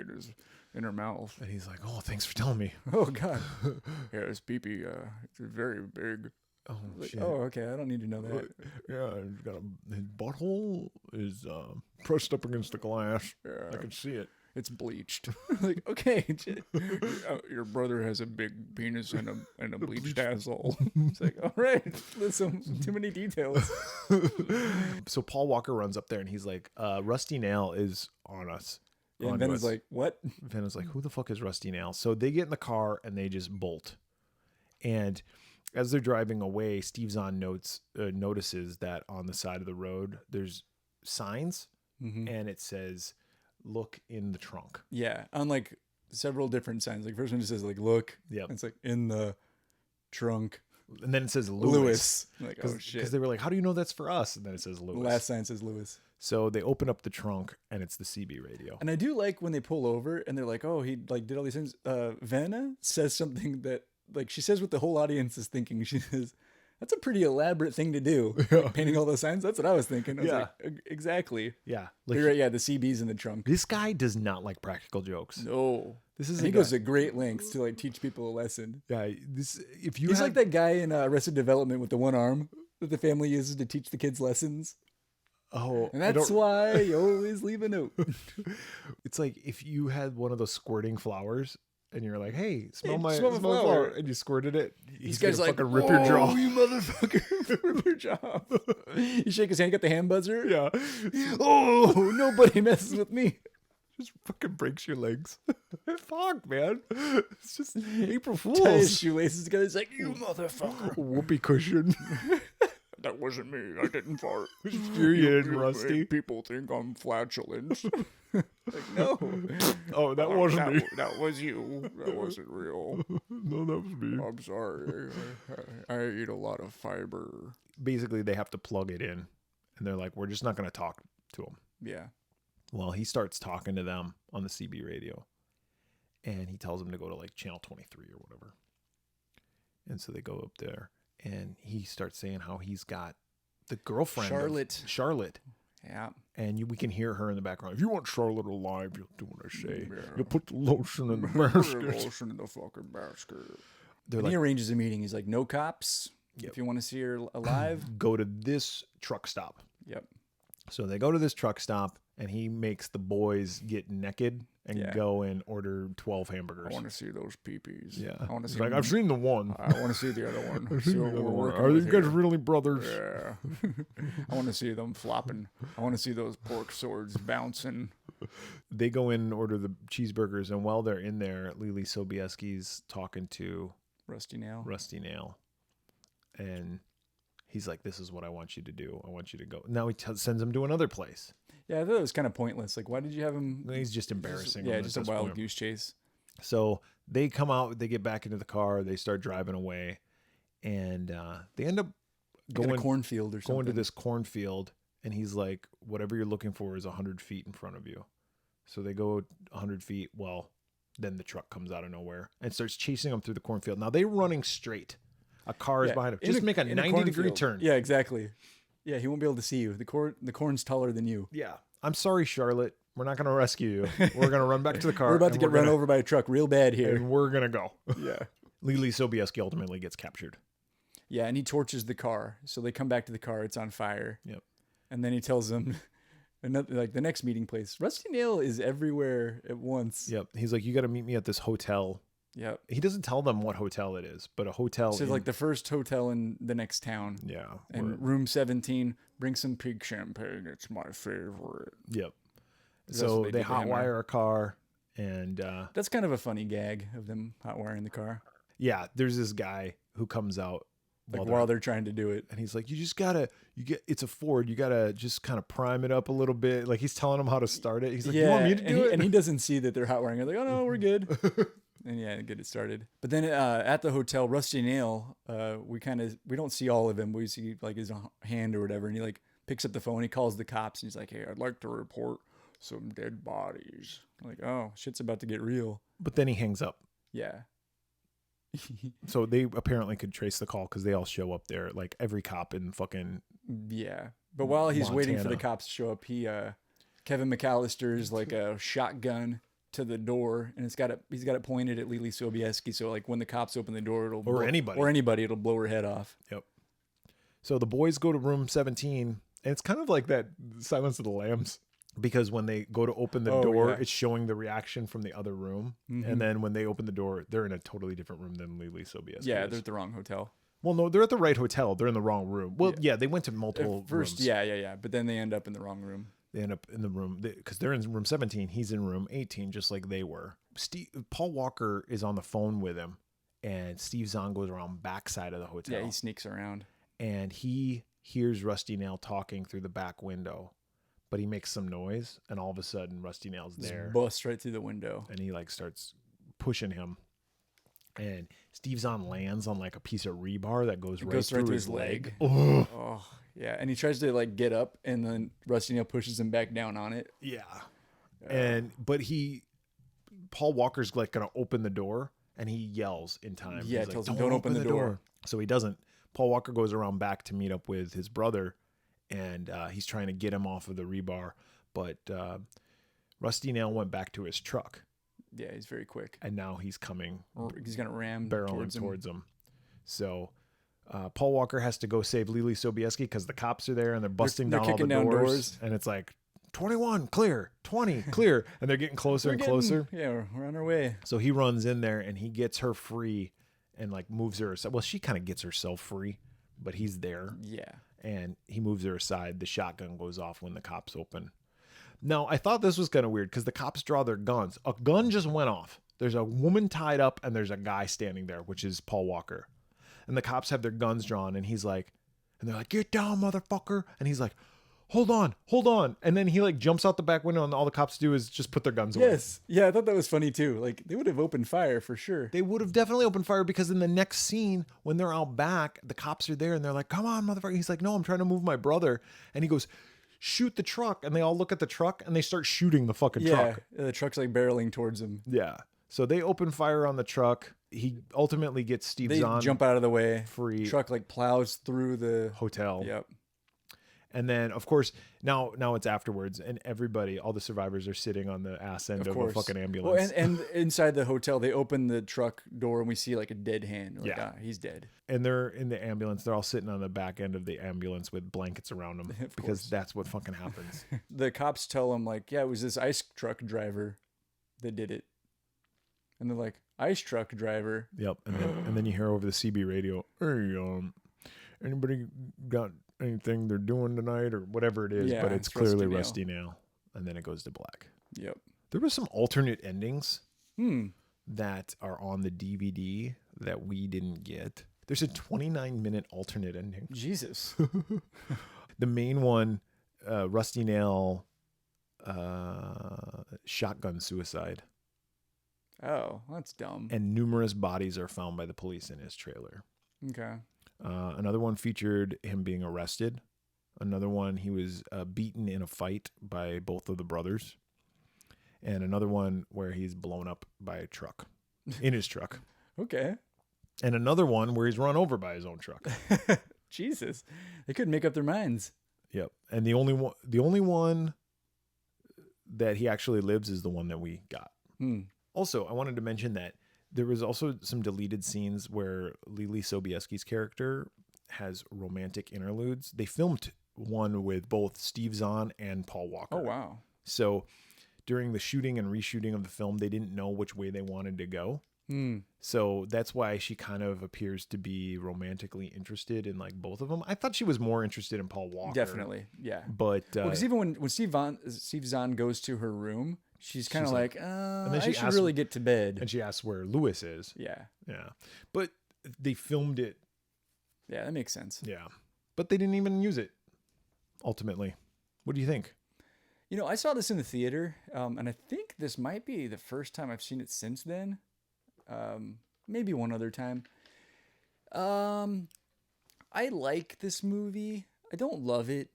in her mouth. And he's like, oh, thanks for telling me. Oh god. Yeah, his pee-pee, it's very big. Oh, Like, shit. oh, okay. I don't need to know that. Yeah, he's got his butthole is pressed up against the glass. Yeah. I can see it. It's bleached. Like, okay, your brother has a big penis and a bleached asshole. It's like, all right, listen, too many details. So Paul Walker runs up there, and he's like, Rusty Nail is on us. Yeah, and Onto Ben is us. like, what? Venom's like, who the fuck is Rusty Nail? So they get in the car, and they just bolt. And as they're driving away, Steve Zahn notices that on the side of the road, there's signs, and it says, look in the trunk. Yeah, on like several different signs. Like first one just says like, look. Yep. It's like in the trunk. And then it says Lewis. Like, oh shit. Because they were like, how do you know that's for us? And then it says The Lewis. last sign says Lewis. So they open up the trunk, and it's the CB radio. And I do like when they pull over and they're like, oh, he like did all these things. Vanna says something that like she says what the whole audience is thinking. She says, that's a pretty elaborate thing to do. Like, painting all those signs. That's what I was thinking. I was like, exactly. Yeah. You're right, yeah, the CB's in the trunk. This guy does not like practical jokes. No. This is And a he guy- goes to great lengths to like teach people a lesson. Yeah, if you He's had, like that guy in Arrested Development with the one arm that the family uses to teach the kids lessons. oh, And I that's don't- why you always leave a note. it's like if you had one of those squirting flowers, and you're like, "Hey, smell my smell my flower." and you squirted it. These He's guys gonna like, fucking rip your jaw. you motherfucker, rip your jaw. You shake his hand, get the hand buzzer. Yeah, Oh, nobody messes with me. just fucking breaks your legs. Fuck, man. It's just April Tie his Fools. shoelaces together. He's like, you motherfucker. Whoopee cushion. That wasn't me. I didn't fart. Sure you didn't, Rusty. People think I'm flatulent. Like, no. Oh, that wasn't me. That was you. That wasn't real. No, that was me. I'm sorry. I eat a lot of fiber. Basically, they have to plug it in, and they're like, "We're just not going to talk to him." Yeah. Well, he starts talking to them on the CB radio, and he tells them to go to like channel 23 or whatever. And so they go up there, and he starts saying how he's got the girlfriend of Charlotte, Yeah. and we can hear her in the background. If you want Charlotte alive, you'll do what I say. Yeah. You'll put the lotion in the Put basket. lotion in the fucking basket. They're And like, he arranges a meeting. He's like, no cops. Yep. If you want to see her alive. go to this truck stop. Yep. So they go to this truck stop, and he makes the boys get naked and Yeah. go and order 12 hamburgers. I want to see those peepees. Yeah. I want to He's see. like, them. I've seen the one. I want to see the other one. I've See seen what the we're other one. working Are with you guys here. really brothers? Yeah. I want to see them flopping. I want to see those pork swords bouncing. They go in and order the cheeseburgers, and while they're in there, Lily Sobieski's talking to Rusty Nail. Rusty Nail, and he's like, "This is what I want you to do. I want you to go." Now he sends him to another place. Yeah, I thought it was kind of pointless. Like, why did you have him? He's just embarrassing. Yeah, him just at a this wild point. goose chase. So they come out, they get back into the car, they start driving away, and they end up Like in going a cornfield or something. going to this cornfield, and he's like, "Whatever you're looking for is 100 feet in front of you." So they go 100 feet. Well, then the truck comes out of nowhere and starts chasing them through the cornfield. Now they're running straight. A car is behind them. Just make a in 90-degree cornfield. turn. Yeah, exactly. Yeah, he won't be able to see you. The corn's taller than you. Yeah. I'm sorry, Charlotte. We're not going to rescue you. We're going to run back to the car. We're about to get run gonna, over by a truck real bad here. And we're going to go. Yeah. Lily Sobieski ultimately gets captured. Yeah, and he torches the car. So they come back to the car. It's on fire. Yep. And then he tells them, like the next meeting place, Rusty Nail is everywhere at once. Yep. He's like, you got to meet me at this hotel. Yep. He doesn't tell them what hotel it is, but a hotel. So like the first hotel in the next town. Yeah. And room 17, bring some pig champagne. It's my favorite. Yep. That's So what they did to him, hotwire a car, and that's kind of a funny gag of them hotwiring the car. yeah, there's this guy who comes out While they're trying to do it. and he's like, it's a Ford, you gotta just kind of prime it up a little bit. Like he's telling them how to start it. He's like, you want me to do it? And he doesn't see that they're hotwiring it. Like, oh no, we're good. And yeah, get it started. But then at the hotel, Rusty Nail, we don't see all of him. We see like his hand or whatever, and he like picks up the phone. He calls the cops, and he's like, "Hey, I'd like to report some dead bodies." I'm like, oh, shit's about to get real. But then he hangs up. Yeah. So they apparently could trace the call because they all show up there, like every cop in fucking. Yeah. But while he's waiting for the Montana. cops to show up, Kevin McAllister's like a shotgun to the door, and he's got it pointed at Lily Sobieski. So like when the cops open the door, anybody, it'll blow her head off. Yep. So the boys go to room 17, and it's kind of like that Silence of the Lambs, because when they go to open the door, yeah. it's showing the reaction from the other room, and then when they open the door, they're in a totally different room than Lily Sobieski. Yeah, is. they're at the wrong hotel. Well, no, they're at the right hotel. They're in the wrong room. Well, yeah, they went to multiple First, rooms. yeah. But then they end up in the wrong room. They end up in the room because they're in room 17. He's in room 18, just like they were. Paul Walker is on the phone with him, and Steve Zahn goes around backside of the hotel. Yeah, he sneaks around. And he hears Rusty Nail talking through the back window, but he makes some noise, and all of a sudden Rusty Nail's there. Just busts right through the window. And he like starts pushing him. And Steve Zahn lands on like a piece of rebar that goes right through his leg. Oh, yeah. And he tries to like get up, and then Rusty Nail pushes him back down on it. Yeah. But Paul Walker's like going to open the door, and he yells in time. Yeah, He's tells like, him, "Don't open the door." So he doesn't. Paul Walker goes around back to meet up with his brother, and he's trying to get him off of the rebar. But Rusty Nail went back to his truck. Yeah, he's very quick. And now he's coming. He's going to ram barreling towards him. So Paul Walker has to go save Lily Sobieski because the cops are there, and they're busting down all the doors. And it's like, 21, clear. 20, clear. And they're getting closer and closer. Yeah, we're on our way. So he runs in there, and he gets her free and like moves her aside. Well, she kind of gets herself free, but he's there. Yeah. And he moves her aside. The shotgun goes off when the cops open. Now, I thought this was kind of weird because the cops draw their guns. A gun just went off. There's a woman tied up, and there's a guy standing there, which is Paul Walker. And the cops have their guns drawn, and they're like, "Get down, motherfucker." And he's like, hold on. And then he like jumps out the back window, and all the cops do is just put their guns away. Yes. Yeah, I thought that was funny too. Like they would have opened fire for sure. They would have definitely opened fire because in the next scene, when they're out back, the cops are there, and they're like, "Come on, motherfucker." He's like, "No, I'm trying to move my brother." And he goes, "Shoot the truck." And they all look at the truck, and they start shooting the fucking truck. The truck's like barreling towards him. Yeah. So they open fire on the truck. He ultimately gets Steve Zahn. They jump out of the way. Free. Truck like plows through the hotel. Yep. And then, of course, now it's afterwards, and all the survivors are sitting on the ass end of a fucking ambulance. Well, and inside the hotel, they open the truck door, and we see like a dead hand. We're like, he's dead. And they're in the ambulance. They're all sitting on the back end of the ambulance with blankets around them because that's what fucking happens. The cops tell them like, "Yeah, it was this ice truck driver that did it." And they're like, "Ice truck driver?" Yep. And then you hear over the CB radio, "Hey, anybody got anything they're doing tonight," or whatever it is, but it's clearly Rusty Nail. And then it goes to black. Yep. There were some alternate endings that are on the DVD that we didn't get. There's a 29-minute alternate ending. Jesus. The main one, Rusty Nail shotgun suicide. Oh, that's dumb. And numerous bodies are found by the police in his trailer. Okay. Another one featured him being arrested. Another one, he was beaten in a fight by both of the brothers. And another one where he's blown up by a truck, in his truck. Okay. And another one where he's run over by his own truck. Jesus, they couldn't make up their minds. Yep. And the only one that he actually lives is the one that we got. Also, I wanted to mention that there was also some deleted scenes where Lily Sobieski's character has romantic interludes. They filmed one with both Steve Zahn and Paul Walker. Oh, wow. So during the shooting and reshooting of the film, they didn't know which way they wanted to go. So that's why she kind of appears to be romantically interested in like both of them. I thought she was more interested in Paul Walker. Definitely, yeah. But because even when Steve Zahn goes to her room, she's kind of like, and then I should really get to bed. And she asks where Lewis is. Yeah. Yeah. But they filmed it. Yeah, that makes sense. Yeah. But they didn't even use it, ultimately. What do you think? You know, I saw this in the theater, and I think this might be the first time I've seen it since then. Maybe one other time. I like this movie. I don't love it.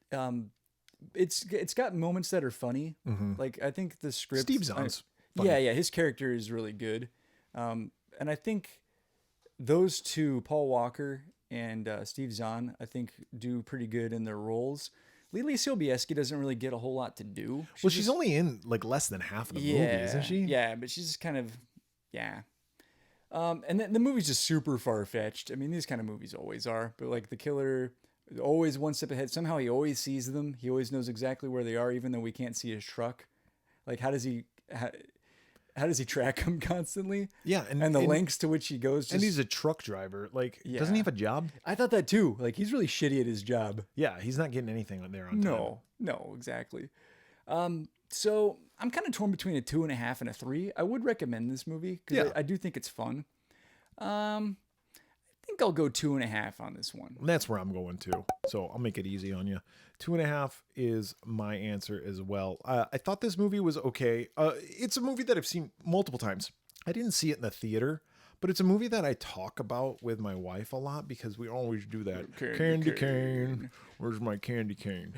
It's got moments that are funny. Like I think the script. Steve Zahn's funny. Yeah, his character is really good. And I think those two, Paul Walker and Steve Zahn, I think do pretty good in their roles. Lily Sobieski doesn't really get a whole lot to do. She's only in like less than half of the movie, isn't she? Yeah, but she's just kind of, yeah. And the movie's just super far-fetched. I mean, these kind of movies always are. But like the killer, always one step ahead. Somehow he always sees them. He always knows exactly where they are, even though we can't see his truck. Like, how does he track them constantly? Yeah, and the lengths to which he goes. And he's a truck driver. Like, doesn't he have a job? I thought that too. Like, he's really shitty at his job. Yeah, he's not getting anything there on time. No, exactly. So I'm kind of torn between a 2.5 and a 3. I would recommend this movie because I do think it's fun. I think I'll go 2.5 on this one. And that's where I'm going to. So I'll make it easy on you. 2.5 is my answer as well. I thought this movie was okay. It's a movie that I've seen multiple times. I didn't see it in the theater, but it's a movie that I talk about with my wife a lot because we always do that. Candy cane. Where's my candy cane?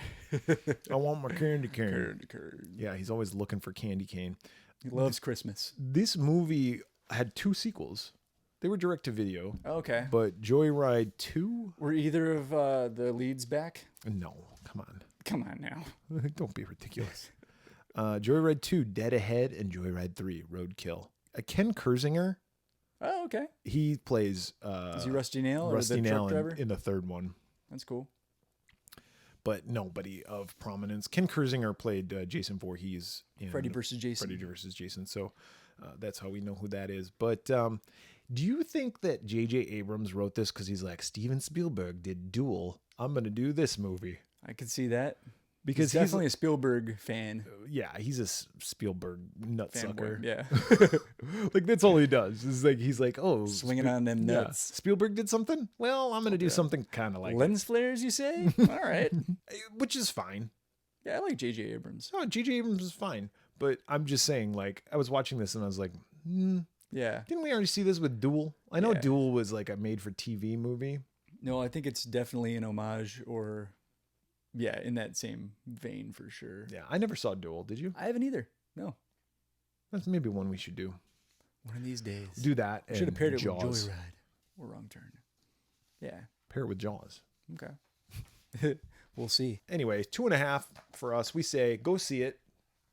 I want my candy cane. Candy cane. Yeah, he's always looking for candy cane. He loves Christmas. This movie had 2 sequels. They were direct to video. Okay. But Joyride 2? Were either of the leads back? No, come on. Come on now. Don't be ridiculous. Joyride 2, Dead Ahead, and Joyride 3, Roadkill. Ken Kersinger. Oh, okay. He plays... is he Rusty Nail Rusty or the Nail truck driver? in the third one. That's cool. But nobody of prominence. Ken Kersinger played Jason Voorhees in Freddy vs. Jason. Freddy vs. Jason. So that's how we know who that is. But do you think that J.J. Abrams wrote this because he's like, Steven Spielberg did Duel. I'm going to do this movie. I could see that. Because he's definitely a Spielberg fan. Yeah, he's a Spielberg nutsucker. Yeah. Like, that's all he does. Is like, he's like, oh. Swinging on them nuts. Yeah. Spielberg did something? Well, I'm going to do something kind of like Lens flares, you say? All right. Which is fine. Yeah, I like J.J. Abrams. Oh, J.J. Abrams is fine. But I'm just saying, like, I was watching this and I was like, yeah. Didn't we already see this with Duel? I know Duel was like a made-for-TV movie. No, I think it's definitely an homage or... Yeah, in that same vein for sure. Yeah, I never saw Duel. Did you? I haven't either. No. That's maybe one we should do. One of these days. Do that. Should have paired it Jaws. with Joyride. Or Wrong Turn. Yeah. Pair it with Jaws. Okay. We'll see. Anyway, 2.5 for us. We say go see it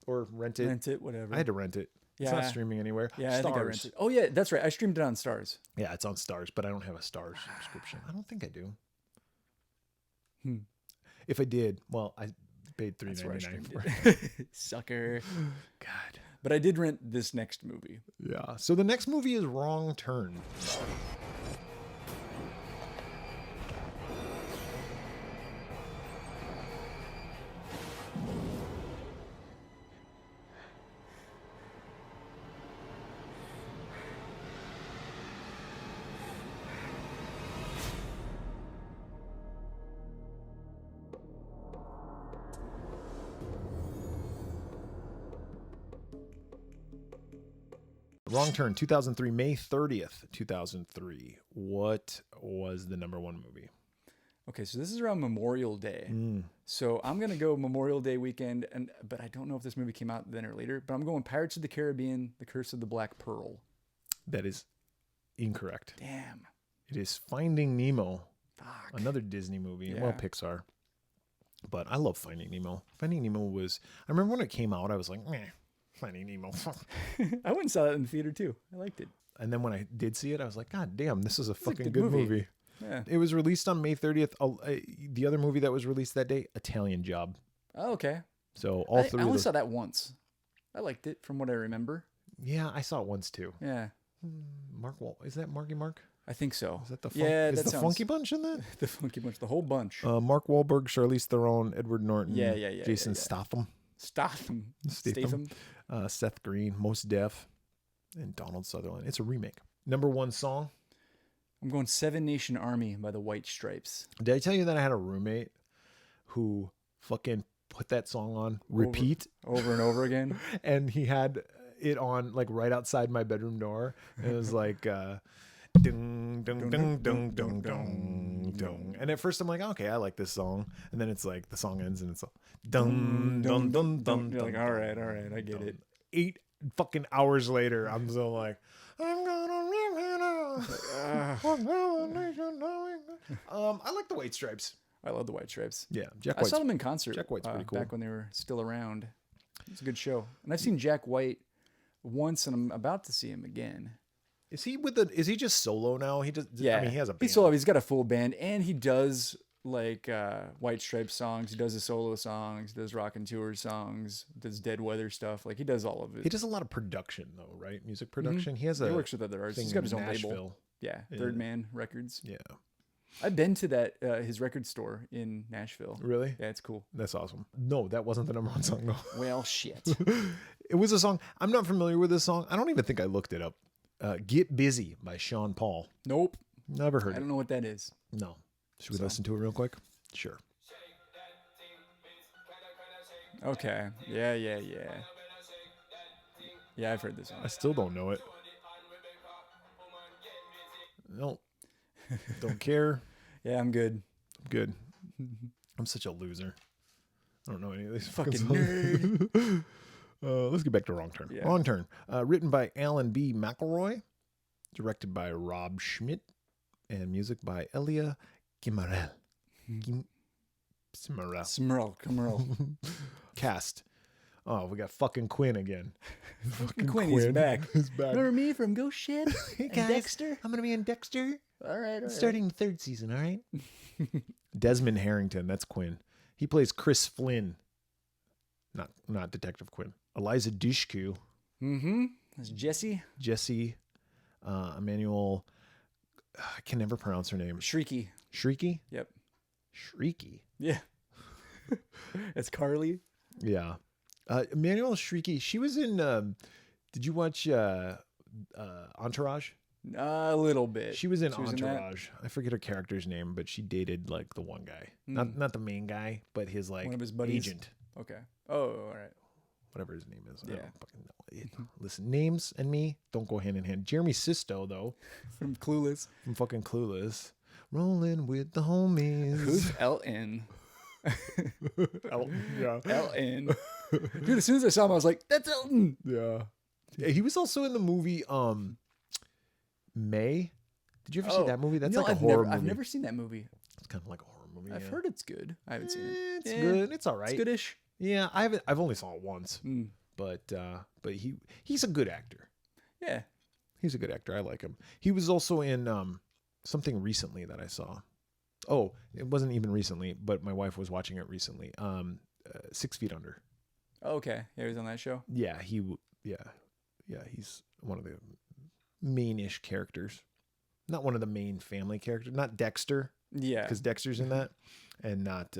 or rent it. Rent it, whatever. I had to rent it. Yeah. It's not streaming anywhere. Yeah, I think I Stars. rented it. Oh, yeah, that's right. I streamed it on Stars. Yeah, it's on Stars, but I don't have a Stars subscription. I don't think I do. If I did, well, I paid $3.99 for it. Sucker. God. But I did rent this next movie. Yeah. So the next movie is Wrong Turn. Wrong Turn, 2003, May 30th, 2003. What was the number 1 movie? Okay, so this is around Memorial Day. So I'm going to go Memorial Day weekend, but I don't know if this movie came out then or later, but I'm going Pirates of the Caribbean, The Curse of the Black Pearl. That is incorrect. Damn. It is Finding Nemo. Fuck. Another Disney movie. Yeah. Well, Pixar. But I love Finding Nemo. Finding Nemo was... I remember when it came out, I was like, meh, Finding Nemo. I went and saw that in the theater too. I liked it. And then when I did see it, I was like, God damn, this is a fucking good good movie. movie. Yeah. It was released on May 30th. The other movie that was released that day, Italian Job. Oh, okay. So all three I of only those... saw that once. I liked it from what I remember. Yeah, I saw it once too. Yeah. Mark Wall. Is that Marky Mark? I think so. Is that the that the sounds- Funky Bunch in that? The Funky Bunch, the whole bunch. Mark Wahlberg, Charlize Theron, Edward Norton, Yeah, Jason yeah. Statham, Statham. Seth Green, Mos Def, and Donald Sutherland. It's a remake. Number one song. I'm going Seven Nation Army by the White Stripes. Did I tell you that I had a roommate who fucking put that song on repeat Over and over again. and he had it on like right outside my bedroom door. And it was like dung, dung, dung, dung, dung, dung, dung. And at first I'm like, okay, I like this song. And then it's like the song ends and it's like dun, dun, dun, dun, You're like, dun, all right, I get it. 8 fucking hours later, I'm still like, I'm gonna rip it up. I like the White Stripes. I love the White Stripes. Yeah, Jack I White's saw them in concert. Jack White's pretty cool. Back when they were still around. It's a good show. And I've seen Jack White once, and I'm about to see him again. Is he just solo now? He just Yeah, I mean he has a band. He's solo. He's got a full band, and he does like White Stripes songs. He does the solo songs. Does Rockin' Tour songs. Does Dead Weather stuff. Like he does all of it. He does a lot of production though, right? Music production. He has He a works with other artists. thing He's got in his own label. Nashville. Yeah, Third Man Records. Yeah. I've been to that his record store in Nashville. Really? Yeah, it's cool. That's awesome. No, that wasn't the number one song though. Well, shit. It was a song. I'm not familiar with this song. I don't even think I looked it up. Get Busy by Sean Paul. Nope. Never heard I it. don't know what that is. No. Should we listen to it real quick? Sure. Okay. Yeah. Yeah, I've heard this I one. still don't know it. No. Don't care. Yeah, I'm good. I'm good. I'm such a loser. I don't know any of these Fucking songs. nerd. Let's get back to Wrong Turn. Yeah. Wrong Turn. Written by Alan B. McElroy. Directed by Rob Schmidt. And music by Elia Guimarães. Smurl. Cast. Oh, we got fucking Quinn again. Fucking Quinn, he's back. He's back. Remember me from Ghost Shed? Hey And guys, Dexter? I'm gonna be in Dexter. All right. Starting the 3rd season, all right? Desmond Harrington, that's Quinn. He plays Chris Flynn. Not Detective Quinn. Eliza Dushku, Mm-hmm. That's Jesse. Jesse, Emmanuel. I can never pronounce her name. Shrieky. Shrieky? Yep. Shrieky. Yeah. It's Carly. Yeah. Emmanuel Shrieky. She was in. Did you watch Entourage? A little bit. She was in that? Entourage. I forget her character's name, but she dated like the one guy, Mm. not the main guy, but his like One of his buddies? agent, Okay. Oh, all right. whatever his name is. I Yeah. don't fucking know. Listen, names and me don't go hand in hand. Jeremy Sisto though, From Clueless. from fucking Clueless, rolling with the homies. Who's Elton? Yeah, Elton. Dude, as soon as I saw him, I was like, that's Elton. yeah. He was also in the movie May. Did you ever see that movie? That's no, like a I've horror never, movie. I've never seen that movie. It's kind of like a horror movie. I've yeah. heard it's good. I haven't seen it. It's Yeah, good. It's all right. It's goodish. Yeah, I haven't. I've only saw it once, Mm. but he's a good actor. Yeah. He's a good actor. I like him. He was also in something recently that I saw. Oh, it wasn't even recently, but my wife was watching it recently. 6 Feet Under. Okay. Yeah, he was on that show. Yeah, he's one of the main-ish characters. Not one of the main family characters. Not Dexter, Yeah. because Dexter's in that, and not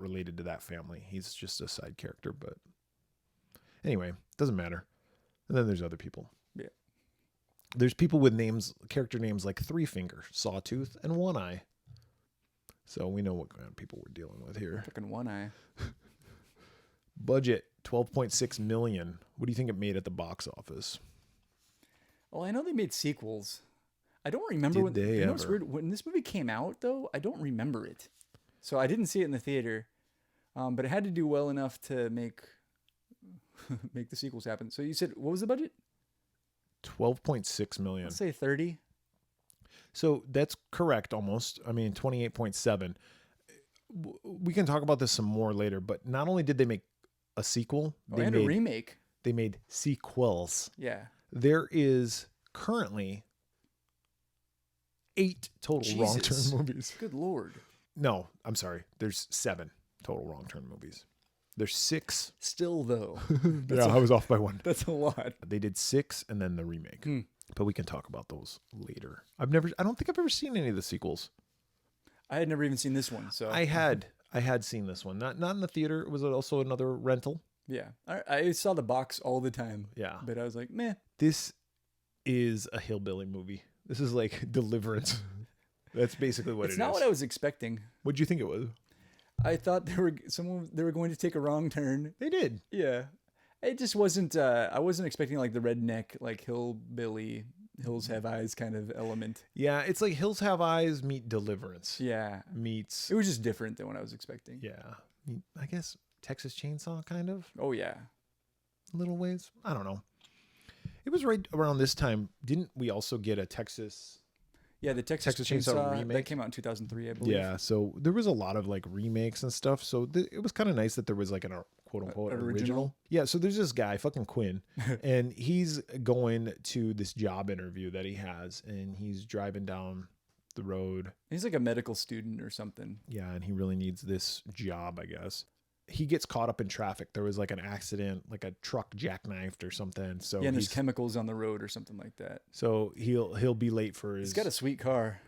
related to that family. He's just a side character. But anyway, doesn't matter. And then there's other people. Yeah. There's people with character names like Three Finger, Sawtooth, and One Eye. So we know what kind of people we're dealing with here. Fucking One Eye. Budget $12.6 million. What do you think it made at the box office? Well, I know they made sequels. I don't remember Did when they you know what's ever? weird? When this movie came out, though. I don't remember it, so I didn't see it in the theater. But it had to do well enough to make the sequels happen. So you said what was the budget? $12.6 million. Let's say 30. So that's correct almost. I mean, 28.7. We can talk about this some more later, but not only did they make a sequel, they and made a remake. They made sequels. Yeah. There is currently 8 total wrong turn movies. Good Lord. No, I'm sorry. There's 7 total wrong turn movies. There's 6. Still though. Yeah, I was off by 1. That's a lot. They did 6 and then the remake. But we can talk about those later. I don't think I've ever seen any of the sequels. I had never even seen this one, so I had seen this one. Not in the theater. It was also another rental. yeah. I saw the box all the time. Yeah. But I was like, meh. This is a hillbilly movie. This is like Deliverance. That's basically what It's it is. not what I was expecting. What'd you think it was? I thought they were going to take a wrong turn. They did. Yeah. It just wasn't I wasn't expecting like the redneck, like hillbilly, Hills Have Eyes kind of element. Yeah, it's like Hills Have Eyes meet Deliverance. Yeah. Meets It was just different than what I was expecting. yeah. I guess Texas Chainsaw kind of. Oh yeah. Little ways. I don't know. It was right around this time. Didn't we also get a Texas? Yeah, the Texas Chainsaw Chainsaw remake? that came out in 2003, I believe. Yeah. So there was a lot of like remakes and stuff. So it was kind of nice that there was like an quote unquote original. Yeah. So there's this guy, fucking Quinn, and he's going to this job interview that he has, and he's driving down the road. He's like a medical student or something. Yeah, and he really needs this job, I guess. He gets caught up in traffic. There was like an accident, like a truck jackknifed or something. So Yeah, and there's chemicals on the road or something like that. So he'll be late for his. He's got a sweet car.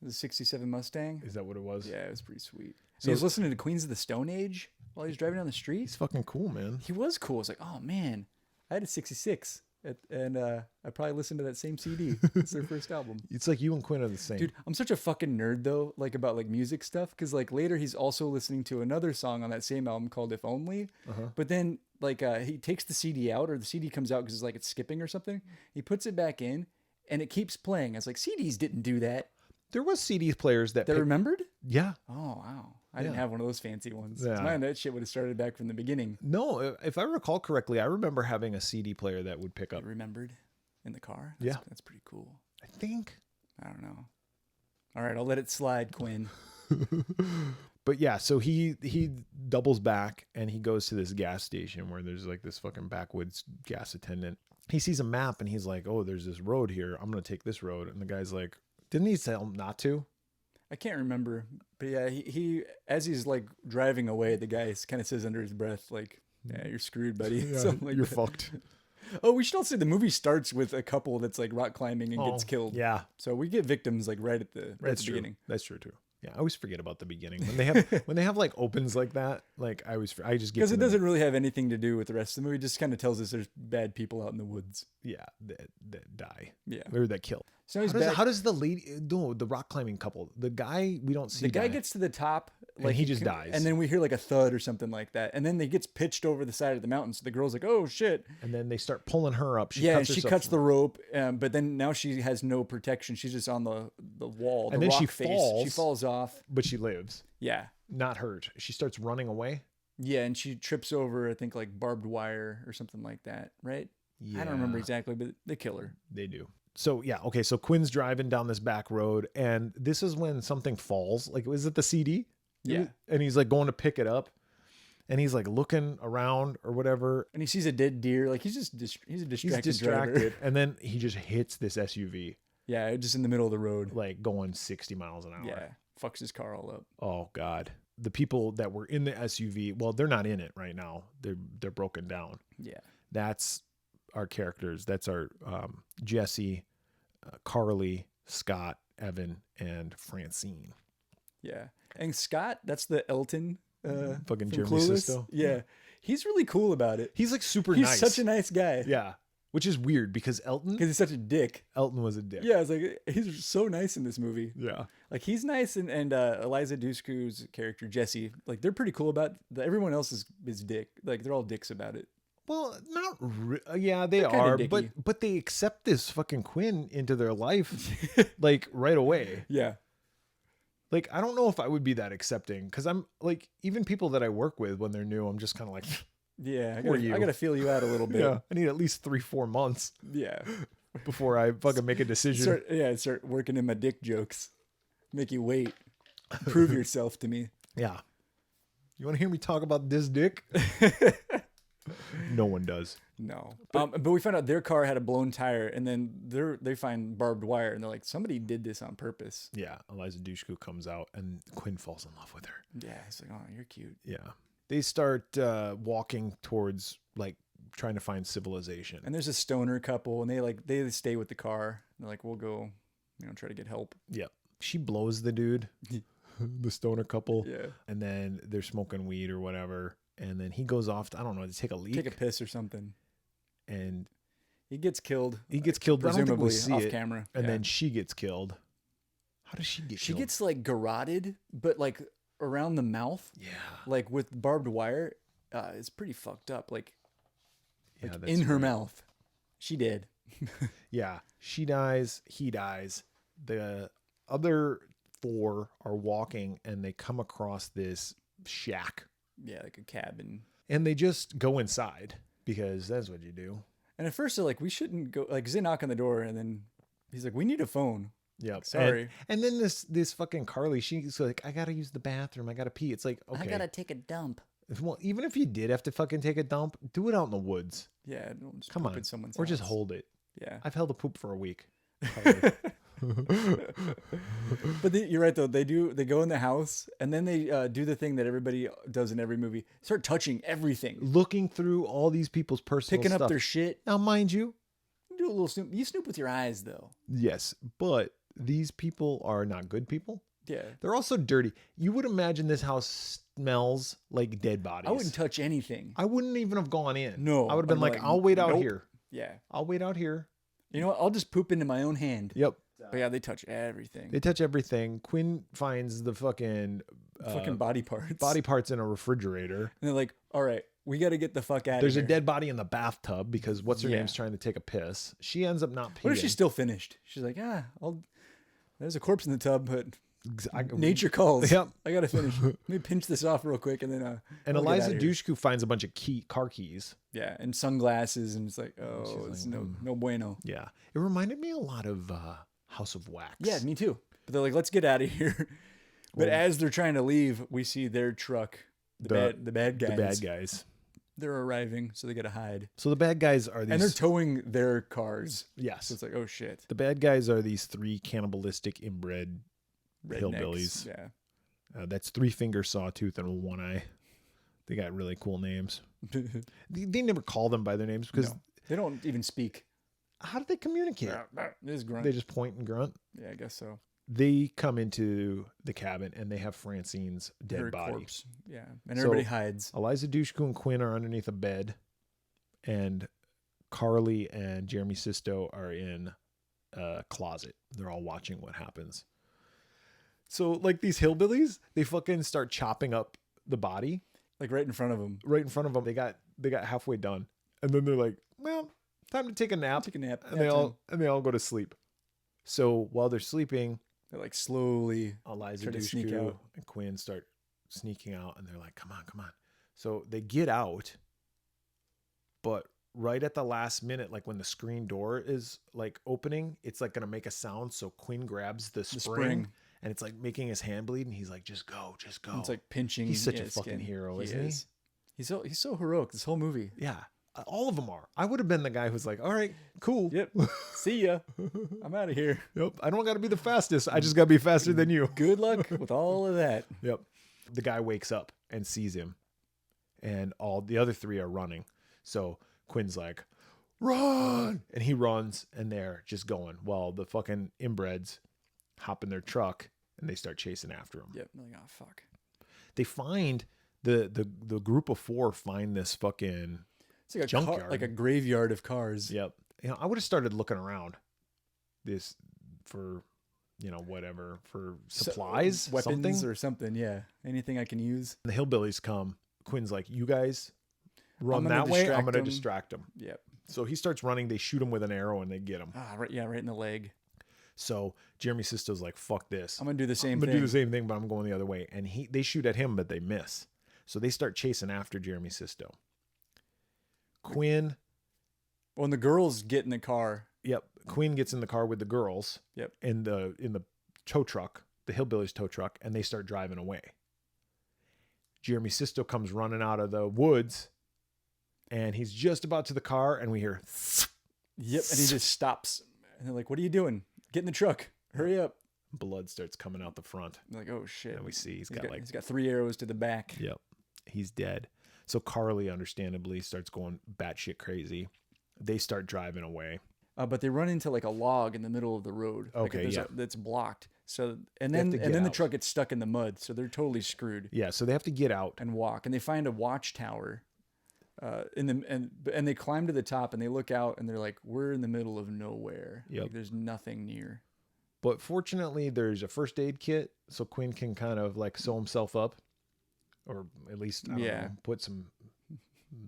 The 67 Mustang. Is that what it was? Yeah, it was pretty sweet. So he was listening to Queens of the Stone Age while he was driving down the street. He's fucking cool, man. He was cool. It's like, oh man, I had a 66, and I probably listened to that same CD. It's their first album. It's like you and Quinn are the same. Dude, I'm such a fucking nerd though, like about like music stuff, because like later he's also listening to another song on that same album called If Only. But then like he takes the CD out, or the CD comes out because it's like it's skipping or something. He puts it back in, and it keeps playing. I was like, CDs didn't do that. There was CD players that remembered? Yeah. Oh wow, I didn't have one of those fancy ones. Yeah. Mine, that shit would have started back from the beginning. No, if I recall correctly, I remember having a CD player that would pick up. Remembered in the car. Yeah. That's pretty cool. I think. I don't know. All right, I'll let it slide, Quinn. But yeah, so he doubles back and he goes to this gas station where there's like this fucking backwoods gas attendant. He sees a map and he's like, "Oh, there's this road here. I'm gonna take this road." And the guy's like, "Didn't he tell him not to?" I can't remember, but yeah, he as he's like driving away, the guy kind of says under his breath, like, "Yeah, you're screwed, buddy." Yeah, Something like you're that. fucked. Oh, we should also say the movie starts with a couple that's like rock climbing and gets killed. Yeah, So we get victims like right at the that's true. beginning. That's true too. Yeah, I always forget about the beginning when they have like opens like that. Like I just get Because to it the- doesn't really have anything to do with the rest of the movie. It just kind of tells us there's bad people out in the woods. Yeah, that die. Yeah. Or that kill. So he's How does the lady? No, the rock climbing couple. The guy we don't see. The guy die. gets to the top, And he just dies. and then we hear like a thud or something like that, and then he gets pitched over the side of the mountain. So the girl's like, "Oh shit!" And then they start pulling her up. Yeah, and she herself cuts the rope, but then now she has no protection. She's just on the wall. And the then she rock face. falls. She falls off. but she lives, Yeah, not hurt. She starts running away. yeah, and she trips over, I think, like barbed wire or something like that, right? Yeah, I don't remember exactly, but they kill her. They do. So yeah, okay. So Quinn's driving down this back road, and this is when something falls. Like, was it the CD? Yeah. And he's like going to pick it up, and he's like looking around or whatever. And he sees a dead deer. Like he's just he's a distracted driver. and then he just hits this SUV, Yeah, just in the middle of the road. like going 60 miles an hour. Yeah, fucks his car all up. Oh God. The people that were in the SUV, well, they're not in it right now. They're broken down. Yeah. That's our characters. That's our Jesse, Carly, Scott, Evan, and Francine. Yeah. And Scott, that's the Elton Fucking from Jeremy Clueless. Sisto. Yeah. He's really cool about it. He's like super He's nice. such a nice guy. Yeah. Which is weird because Because he's such a dick. Elton was a dick. Yeah, it's like he's so nice in this movie. Yeah. Like he's nice, and Eliza Dushku's character Jesse, like they're pretty cool about. Everyone else is dick. Like they're all dicks about it. Well, not yeah, they They're kinda are, dicky. but they accept this fucking Quinn into their life like right away. Yeah. Like I don't know if I would be that accepting because I'm like even people that I work with when they're new, I'm just kind of like, Yeah. Who are you? I gotta feel you out a little bit. yeah, I need at least 3-4 months. Yeah. before I fucking make a decision. Start working in my dick jokes. Make you wait. Prove yourself to me. Yeah. You want to hear me talk about this dick? No one does. No. But we found out their car had a blown tire, and then they find barbed wire, and they're like, somebody did this on purpose. Yeah. Eliza Dushku comes out, and Quinn falls in love with her. Yeah. It's like, oh, you're cute. Yeah. They start walking towards, like, trying to find civilization. And there's a stoner couple, and they stay with the car. They're like, we'll go, try to get help. Yep. She blows the dude, the stoner couple. Yeah. And then they're smoking weed or whatever. And then he goes off, to take a leak. Take a piss or something. And he gets killed. But I don't think we Presumably see off it. camera. And then she gets killed. How does she get killed? She gets like garroted, but like around the mouth. Yeah. Like with barbed wire. It's pretty fucked up. Like that's in her right. mouth. She did. Yeah. She dies. He dies. The other 4 are walking and they come across this shack. Yeah, like a cabin. And they just go inside because that's what you do. And at first they're like, we shouldn't go. Like, 'cause they knock on the door, and then he's like, we need a phone. Yeah. Sorry. And then this fucking Carly, she's like, I gotta use the bathroom. I gotta pee. It's like, okay. I gotta take a dump. Well, even if you did have to fucking take a dump, do it out in the woods. Yeah, don't just Come poop on. in someone's Or just house. hold it. Yeah. I've held a poop for a week. But you're right though. They go in the house, and then they do the thing that everybody does in every movie: start touching everything, Looking through all these people's personal picking stuff. up their shit. Now, mind you, Do a little snoop. You snoop with your eyes though. yes, but these people are not good people. Yeah. They're also dirty. You would imagine this house smells like dead bodies. I wouldn't touch anything. I wouldn't even have gone in. No, I would have been I'd be like, like, I'll wait out nope. here. Yeah. I'll wait out here. You know what? I'll just poop into my own hand. Yep. But yeah, they touch everything. They touch everything. Quinn finds the fucking Body parts. body parts in a refrigerator. And they're like, all right, we got to get the fuck out There's of a here. dead body in the bathtub because what's her Yeah. name's trying to take a piss. She ends up not peeing. What if she's still finished? She's like, there's a corpse in the tub, but nature calls. Yep. I got to finish. Let me pinch this off real quick, and then And I'll get Eliza outta here. Dushku finds a bunch of car keys. Yeah, and sunglasses, and it's like, oh, it's like, no bueno. Yeah. It reminded me a lot of House of Wax. Yeah, me too. But they're like, let's get out of here. But as they're trying to leave, we see their truck. The bad guys. The bad guys. They're arriving, so they got to hide. So the bad guys are these. And they're towing their cars. Yes. So it's like, oh shit. The bad guys are these 3 cannibalistic inbred Rednecks. hillbillies. Yeah. That's 3 Finger Sawtooth and 1 Eye. They got really cool names. They never call them by their names because No, they don't even speak. how do they communicate? This is grunt. They just point and grunt. Yeah, I guess so. They come into the cabin and they have Francine's dead Her body. corpse. Yeah. And So- everybody hides. Eliza Dushku and Quinn are underneath a bed, and Carly and Jeremy Sisto are in a closet. They're all watching what happens. So, like these hillbillies, they fucking start chopping up the body Like right in front of them. right in front of them. They got halfway done, and then they're like, "Well, time to take a nap." Take a nap. And they all go to sleep. So while they're sleeping, They're like slowly. Eliza Try to sneak Dushku out. and Quinn start sneaking out, and they're like, come on. So they get out, but right at the last minute, like when the screen door is like opening, it's like gonna make a sound. So Quinn grabs the spring. And it's like making his hand bleed, and he's like, just go. And it's like pinching. He's such a his fucking skin. hero, isn't he? He's so heroic this whole movie. Yeah, all of them are. I would have been the guy who's like, all right, cool. Yep. See ya. I'm out of here. Yep. I don't got to be the fastest. I just got to be faster than you. Good luck with all of that. Yep. The guy wakes up and sees him, and all the other 3 are running. So Quinn's like, run! And he runs, and they're just going while the fucking inbreds hop in their truck and they start chasing after him. Yep. Like, oh fuck. They find the group of 4 find this fucking It's like a junkyard. like a graveyard of cars. Yep. I would have started looking around this for, whatever, for supplies, weapons, something. or something. Yeah. Anything I can use. The hillbillies come. Quinn's like, you guys run gonna that way. I'm distract going to them." distract them. Yep. So he starts running. They shoot him with an arrow and they get him. Right. Yeah. Right in the leg. So Jeremy Sisto's like, fuck this. I'm gonna do the same I'm thing. going to do the same thing, but I'm going the other way. And they shoot at him, but they miss. So they start chasing after Jeremy Sisto. Quinn. When the girls get in the car, Yep. Queen gets in the car with the girls. Yep. In the tow truck, the hillbillies tow truck, and they start driving away. Jeremy Sisto comes running out of the woods, and he's just about to the car, and we hear. Yep. And he just stops, and they're like, "What are you doing? Get in the truck! Hurry up!" Blood starts coming out the front. I'm like, "Oh shit!" And we see he's got 3 arrows to the back. Yep. He's dead. So Carly, understandably, starts going batshit crazy. They start driving away. But they run into like a log in the middle of the road. Okay, yeah. That's blocked. So and They have then to and then get the out. truck gets stuck in the mud. So they're totally screwed Yeah, so they have to get out. and walk. And they find a watchtower. And they climb to the top and they look out and they're like, "We're in the middle of nowhere. Yep. Like, there's nothing near." But fortunately, there's a first aid kit, so Quinn can kind of like sew himself up, or at least I don't know, put some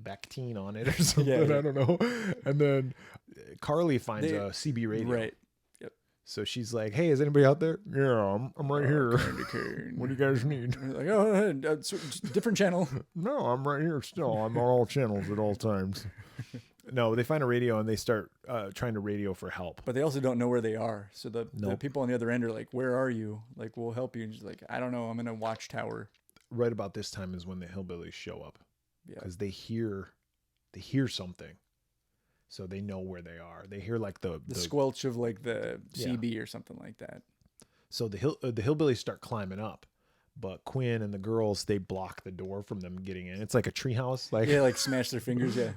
Bactine on it or something. Yeah. I don't know. And then Carly finds a CB radio. Right. Yep. So she's like, "Hey, is anybody out there?" "Yeah, I'm right here. What do you guys need?" Like, "Oh, different channel." "No, I'm right here still. I'm on all channels at all times." No, they find a radio and they start trying to radio for help. But they also don't know where they are. So the Nope. people on the other end are like, "Where are you? Like, we'll help you." And she's like, "I don't know. I'm in a watchtower." Right about this time is when the hillbillies show up. Yeah. Because they hear something. So they know where they are. They hear like the Squelch of like the CB or something like that. So the hillbillies start climbing up. But Quinn and the girls, they block the door from them getting in. It's like a treehouse. Like, Yeah, like smash their fingers. Yeah.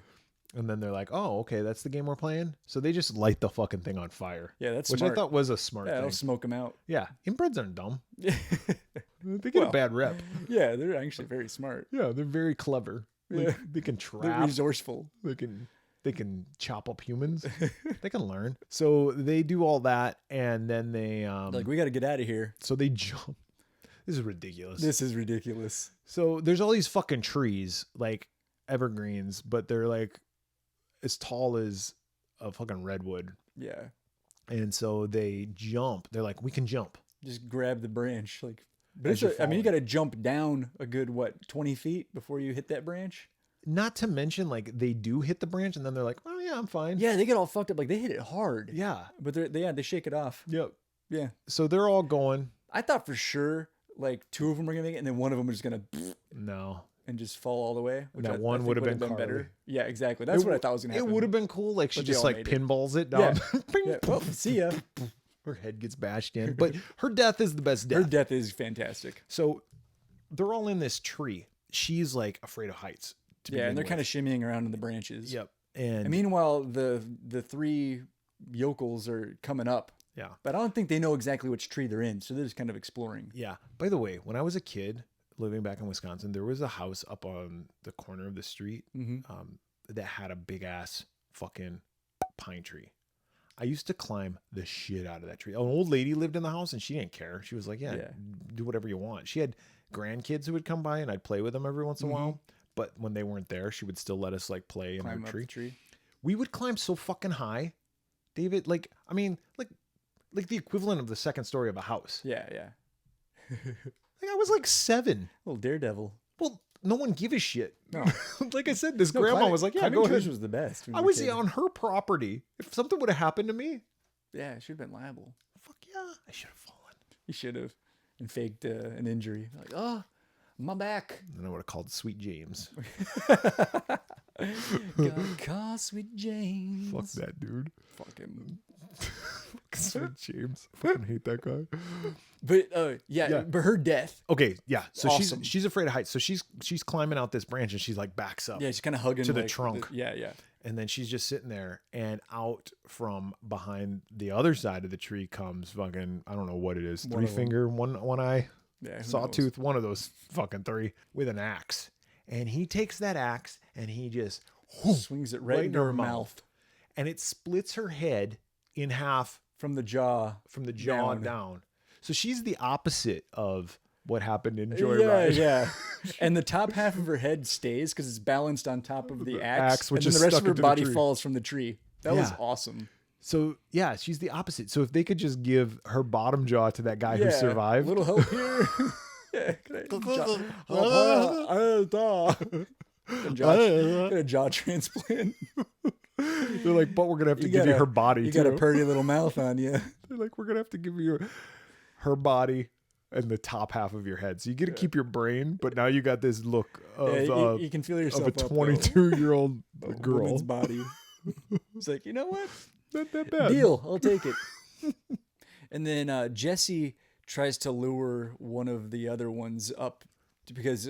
and then they're like, "Oh, okay, that's the game we're playing." So they just light the fucking thing on fire. Yeah, that's which smart. I thought was a smart Yeah, thing. it'll smoke them out. Yeah, inbreds aren't dumb. Yeah. They get a bad rep. Yeah, they're actually very smart. Yeah, they're very clever. Like, Yeah. they can They're trap. resourceful. They can chop up humans. They can learn. So they do all that, and then they Like, we got to get out of here. so they jump. This is ridiculous. This is ridiculous. So there's all these fucking trees, like evergreens, but they're like as tall as a fucking redwood. Yeah. And so they jump. They're like, "We can jump." Just grab the branch. Like, but As it's you're I mean, you falling. got to jump down a good, 20 feet before you hit that branch? Not to mention, like, they do hit the branch, and then they're like, "Oh yeah, I'm fine." Yeah, they get all fucked up. Like, they hit it hard. Yeah. But they shake it off. Yep. Yeah. So they're all going. I thought for sure, like, 2 of them were going to make it, and then one of them was going to No. and just fall all the way. Which That I one think would have been better. Carly. Yeah, exactly. That's what I thought was going to happen. It would have been cool. Like, she But they just all like made it. pinballs it down. Ping, Yeah. Well, see ya. Her head gets bashed in. But her death is the best death. Her death is fantastic. So they're all in this tree. She's like afraid of heights. Yeah, and they're kind of shimmying around in the branches. Yep. And And meanwhile, the 3 yokels are coming up. yeah. But I don't think they know exactly which tree they're in, so they're just kind of exploring. Yeah. By the way, when I was a kid living back in Wisconsin, there was a house up on the corner of the street that had a big ass fucking pine tree. I used to climb the shit out of that tree. An old lady lived in the house and she didn't care. She was like, yeah, do whatever you want. She had grandkids who would come by and I'd play with them every once in a while. But when they weren't there, she would still let us like play in Climb her up tree. the tree. We would climb so fucking high, David. Like, I mean, like the equivalent of the second story of a house. Yeah, yeah. Like I was like 7. Little daredevil. Well, no one give a shit. No. Like I said, this grandma was like, yeah, climbing go trees ahead. was the best. when I we were was kids. on her property. If something would have happened to me, Yeah, it should have been liable. fuck yeah, I should have fallen. He should have. And faked an injury. Like, oh, my back. Then I would have called Sweet James. Got caught, sweet James. Fuck that dude. Fucking. Sweet James. Fucking hate that guy. But Yeah. but her death. Okay, yeah. So Awesome. she's afraid of heights. So she's climbing out this branch and she's like backs up. Yeah, she's kind of hugging To the like, trunk. yeah, yeah. And then she's just sitting there, and out from behind the other side of the tree comes fucking, I don't know what it is, One of 'em. finger, one eye, Yeah, who sawtooth, one of those fucking 3 with an axe. And he takes that axe and he just Swings it right into her mouth. and it splits her head in half From the jaw. from the jaw Down. down. So she's the opposite of what happened in Yeah, Joyride. yeah. And the top half of her head stays because it's balanced on top of the axe, which and is then the rest stuck of her into the body tree. falls from the tree. That was Yeah. awesome. So yeah, she's the opposite. So if they could just give her bottom jaw to that guy who survived, A little help here. Yeah, get a jaw transplant. They're like, but we're gonna have to give you her body. You too. got a pretty little mouth on you. They're like, we're gonna have to give you her body and the top half of your head. So you get to keep your brain, but now you got this look of you can feel yourself of a up, 22-year-old though. girl. Woman's body. It's like, you know what? Not that bad. Deal. I'll take it. And then Jesse tries to lure one of the other ones up because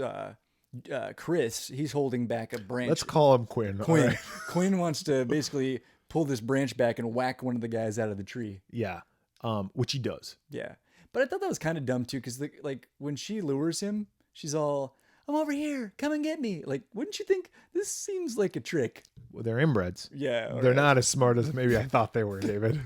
Chris, he's holding back a branch. Let's call him Quinn. Quinn. All right. Quinn wants to basically pull this branch back and whack one of the guys out of the tree. Yeah, which he does. Yeah. But I thought that was kind of dumb too, because like when she lures him, she's all, "I'm over here, come and get me." Like, wouldn't you think this seems like a trick? Well, they're inbreds. Yeah. They're not as smart as maybe I thought they were, David.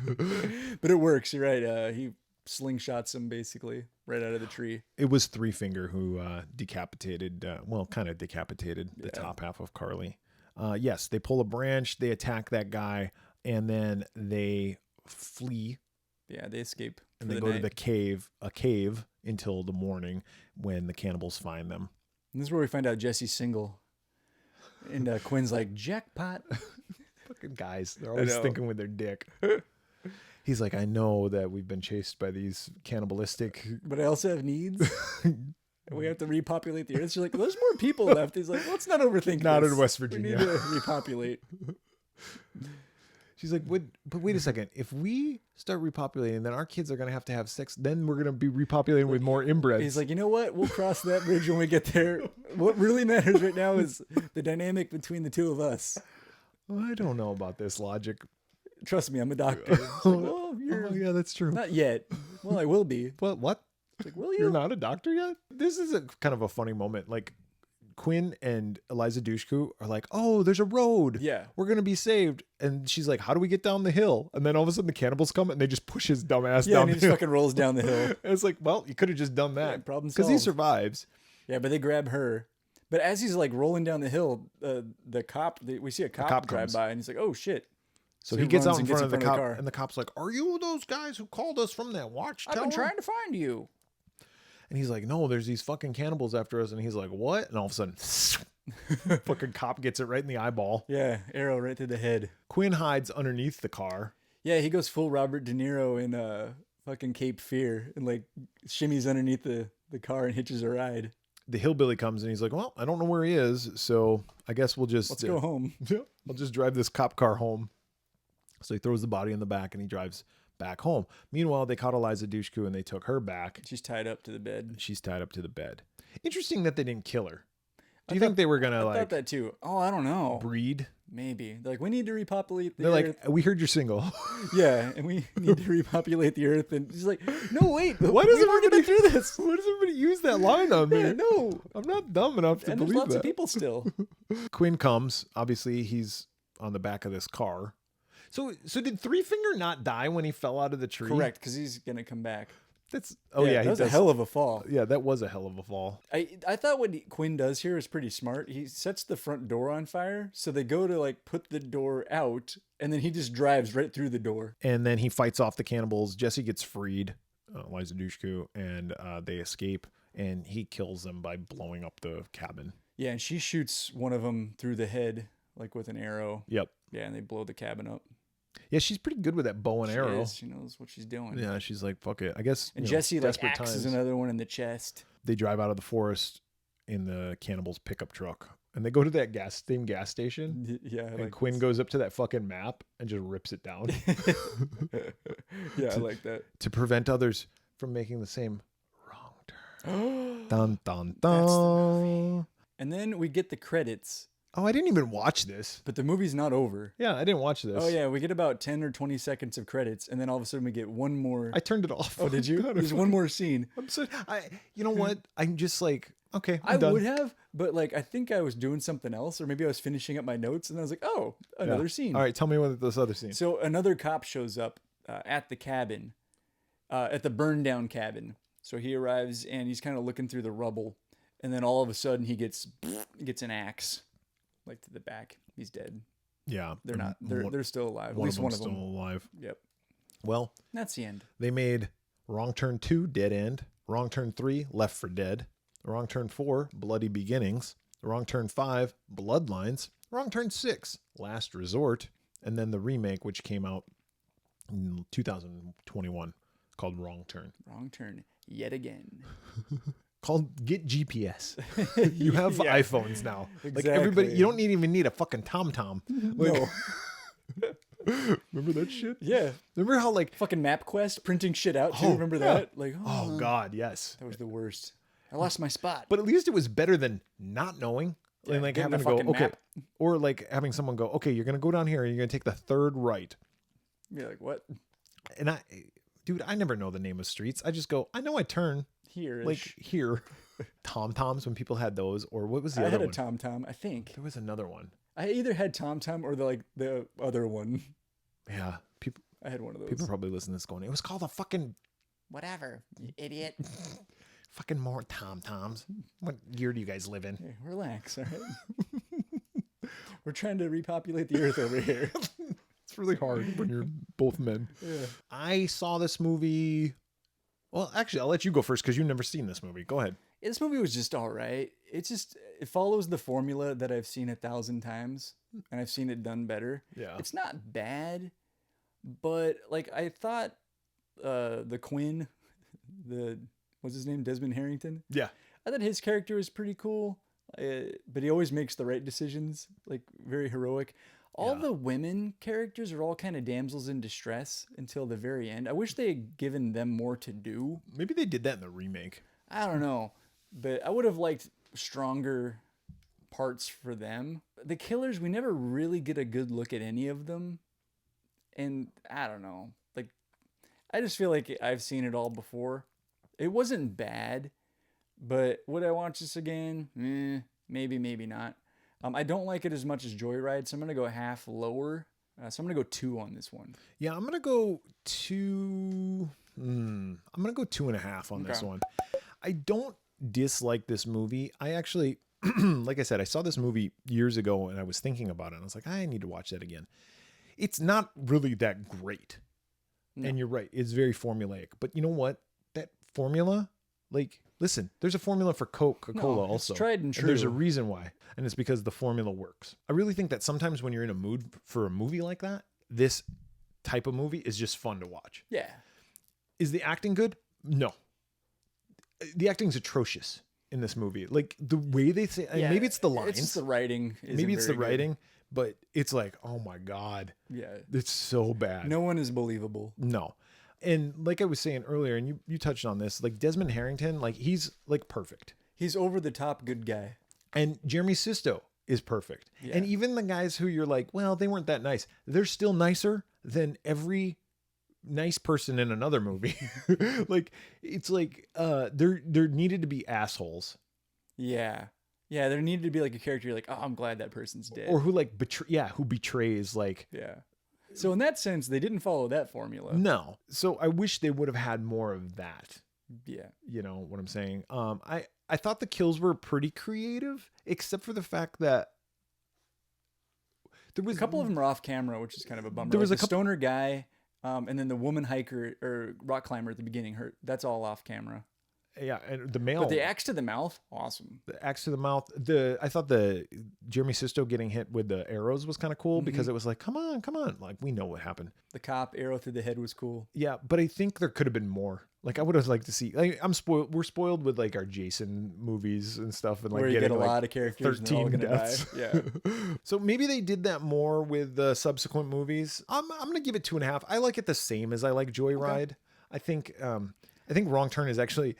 But it works. You're right. He slingshots him basically right out of the tree. It was Three Finger who decapitated, kind of decapitated the top half of Carly. Yes, they pull a branch, they attack that guy, and then they flee. Yeah, they escape. And they go to a cave until the morning when the cannibals find them. And this is where we find out Jesse's single. And Quinn's like, jackpot. Fucking guys. They're always thinking with their dick. He's like, I know that we've been chased by these cannibalistic. But I also have needs. We have to repopulate the earth. She's like, there's more people left. He's like, let's not overthink Not this. in West Virginia. We need to repopulate. She's like, but wait a second. If we start repopulating, then our kids are going to have sex. Then we're going to be repopulating with more inbreds. He's like, you know what? We'll cross that bridge when we get there. What really matters right now is the dynamic between the two of us. I don't know about this logic. Trust me, I'm a doctor. It's like, well, Oh, yeah, that's true. not yet. Well, I will be. What? It's like, will you? You're not a doctor yet? This is a kind of a funny moment. Like, Quinn and Eliza Dushku are like, oh, there's a road. Yeah. We're going to be saved. And she's like, how do we get down the hill? And then all of a sudden the cannibals come and they just push his dumb ass down and the he just hill. fucking rolls down the hill. And it's like, well, you could have just done Yeah, that. problem Because he solved. survives. Yeah, but they grab her. But as he's like rolling down the hill, the cop, we see a cop drive comes. by, and he's like, oh shit. So he gets runs out in and front of the cop, car. and the cop's like, are you those guys who called us from that watchtower? I've been trying to find you. And he's like, no, there's these fucking cannibals after us. And he's like, what? And all of a sudden, fucking cop gets it right in the eyeball. Yeah, arrow right through the head. Quinn hides underneath the car. Yeah, he goes full Robert De Niro in fucking Cape Fear and like shimmies underneath the car and hitches a ride. The hillbilly comes and he's like, well, I don't know where he is. So I guess we'll just... Let's go home. I'll just drive this cop car home. So he throws the body in the back and he drives back home. Meanwhile, they caught Eliza Dushku and they took her back. She's tied up to the bed. She's tied up to the bed. Interesting that they didn't kill her. Do you think they were going to I like thought that too. Oh, I don't know. breed? Maybe. They're like, we need to repopulate the They're earth. like, we heard you're single. Yeah, and we need to repopulate the earth. And she's like, no, wait. Why does we've already everybody been through this? Why does everybody use that line on me? Yeah, no. I'm not dumb enough to And there's believe lots that. of people still. Quinn comes. Obviously, he's on the back of this car. So did Three Finger not die when he fell out of the tree? Correct, because he's going to come back. That's he that was a does. hell of a fall. Yeah, that was a hell of a fall. I thought what Quinn does here is pretty smart. He sets the front door on fire, so they go to like put the door out, and then he just drives right through the door. And then he fights off the cannibals. Jesse gets freed, Eliza Dushku, and they escape. And he kills them by blowing up the cabin. Yeah, and she shoots one of them through the head, like with an arrow. Yep. Yeah, and they blow the cabin up. Yeah, she's pretty good with that bow and arrow. She knows what she's doing. Yeah, she's like, fuck it. I guess. And Jesse like desperate axes times. another one in the chest. They drive out of the forest in the cannibals' pickup truck. And they go to that gas station. Yeah, And Quinn goes up to that fucking map and just rips it down. Yeah, I like that. To prevent others from making the same wrong turn. Dun, dun, That's the dun. And then we get the credits, Oh, I didn't even watch this. but the movie's not over. Yeah, I didn't watch this. Oh yeah, we get about 10 or 20 seconds of credits, and then all of a sudden we get one more. I turned it off. Oh, did you? God, There's one more scene. I'm so, you know what? I'm just like, okay, I I'm done. would have, but like I think I was doing something else, or maybe I was finishing up my notes, and I was like, oh, another Yeah. scene. All right, tell me what this other scene. So another cop shows up at the cabin, at the burned down cabin. So he arrives and he's kind of looking through the rubble, and then all of a sudden he gets an axe, like to the back. He's dead. Yeah, They're not. They're still alive. At one least of one them's of them. still alive. Yep. Well, That's the end. they made Wrong Turn 2, Dead End. Wrong Turn 3, Left for Dead. Wrong Turn 4, Bloody Beginnings. Wrong Turn 5, Bloodlines. Wrong Turn 6, Last Resort. and then the remake, which came out in 2021, called Wrong Turn. Wrong Turn yet again. Called Get GPS. You have Yeah. iPhones now. Like Exactly. everybody, you don't even need a fucking TomTom. Like, No. remember that shit? Yeah. Remember how like, Fucking MapQuest printing shit out too. Oh, Remember yeah. that? Like, oh God, yes. that was the worst. I lost my spot. But at least it was better than not knowing. And like getting having a to go, fucking okay. map. Or like having someone go, okay, you're going to go down here and you're going to take the third right. You're like, what? And dude, I never know the name of streets. I just go, I know I turn Here. like here. TomToms, when people had those, or what was the I other had a one? TomTom, I think. There was another one. I either had TomTom or the other one. Yeah. People I had one of those. probably listen to this going, it was called a fucking Whatever, you idiot. fucking more TomToms. What year do you guys live in? Hey, relax, all right? We're trying to repopulate the earth over here. It's really hard when you're both men. Yeah. I saw this movie. Well, actually, I'll let you go first because you've never seen this movie. Go ahead. Yeah, this movie was just all right. It follows the formula that I've seen 1,000 times, and I've seen it done better. Yeah. It's not bad, but like I thought, the Quinn, what's his name, Desmond Harrington. Yeah. I thought his character was pretty cool, but he always makes the right decisions, like very heroic. All Yeah. the women characters are all kind of damsels in distress until the very end. I wish they had given them more to do. Maybe they did that in the remake. I don't know, but I would have liked stronger parts for them. The killers, we never really get a good look at any of them. And I don't know, like, I just feel like I've seen it all before. It wasn't bad, but would I watch this again? Maybe, maybe not. I don't like it as much as Joyride, so I'm going to go half lower. So I'm going to go 2 on this one. Yeah, I'm gonna go 2. I'm gonna go 2.5 on this Okay. one. I don't dislike this movie. I actually, like I said, I saw this movie years ago and I was thinking about it. And I was like, I need to watch that again. It's not really that great. No. And you're right, it's very formulaic. But you know what? That formula, like, listen, there's a formula for Coca-Cola No, it's also. tried and there's a true. reason why. And it's because the formula works. I really think that sometimes when you're in a mood for a movie like that, this type of movie is just fun to watch. Yeah. Is the acting good? No. The acting's atrocious in this movie. Like the way they say, and Yeah, maybe it's the lines, It's just the writing. maybe it's the isn't very writing, but it's like, oh my God, good. Yeah. it's so bad. No one is believable. No. And like I was saying earlier, and you touched on this, like Desmond Harrington, like he's like perfect. He's over the top good guy. And Jeremy Sisto is perfect. Yeah. And even the guys who you're like, well, they weren't that nice, they're still nicer than every nice person in another movie. Like it's like there needed to be assholes. Yeah. Yeah, there needed to be like a character you're like, oh, I'm glad that person's dead. Or who like who betrays like yeah. So in that sense, they didn't follow that formula. no. So I wish they would have had more of that. Yeah. You know what I'm saying? I thought the kills were pretty creative, except for the fact that there was A couple of them are off camera, which is kind of a bummer. There was Like a the couple- stoner guy, and then the woman hiker or rock climber at the beginning. That's all off camera. Yeah, and the male, But the axe to the mouth, awesome. the axe to the mouth. I thought the Jeremy Sisto getting hit with the arrows was kind of cool because it was like, come on, like we know what happened. The cop arrow through the head was cool. Yeah, but I think there could have been more. Like I would have liked to see. Like, I'm spoiled. We're spoiled with like our Jason movies and stuff, and like Where you getting get a like lot of characters and they're all 13 gonna deaths. die. Yeah. So maybe they did that more with the subsequent movies. I'm gonna give it 2.5. I like it the same as I like Joyride. I think Wrong Turn is actually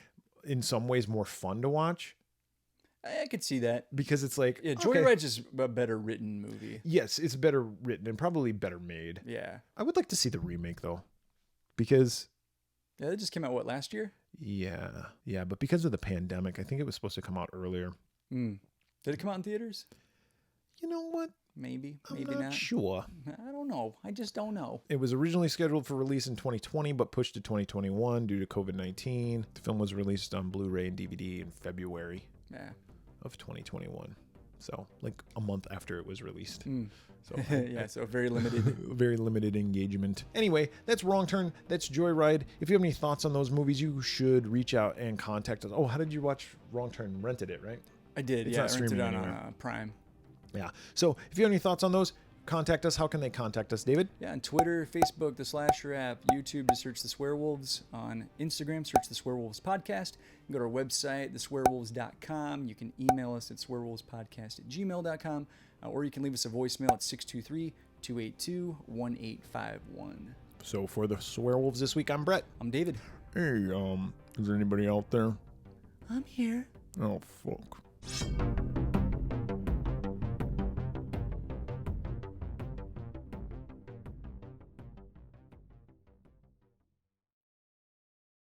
in some ways more fun to watch I could see that. because it's like Yeah, okay, Joyride's just a better written movie. yes, it's better written and probably better made. Yeah. I would like to see the remake though, because Yeah, that just came out, what, last year? yeah, but because of the pandemic, I think it was supposed to come out earlier. Did it come out in theaters? You know what? Maybe. I'm Maybe not not. sure. I don't know. I just don't know. It was originally scheduled for release in 2020, but pushed to 2021 due to COVID-19. The film was released on Blu-ray and DVD in February Yeah. of 2021. So, like a month after it was released. So, Yeah, so very limited. very limited engagement. Anyway, that's Wrong Turn. That's Joyride. If you have any thoughts on those movies, you should reach out and contact us. Oh, how did you watch Wrong Turn? Rented it, right? I did. It's Yeah, not I rented it streaming on anywhere. Prime. Yeah. So if you have any thoughts on those, contact us, how can they contact us, David? Yeah, on Twitter, Facebook, the Slasher app, YouTube, just search the Swearwolves. On Instagram, search the Swearwolves Podcast. You can go to our website, theswearwolves.com. You can email us at swearwolvespodcast@gmail.com, or you can leave us a voicemail at 623-282-1851. So for the Swearwolves this week, I'm Brett. I'm David. Hey, is there anybody out there? I'm here. Oh, fuck.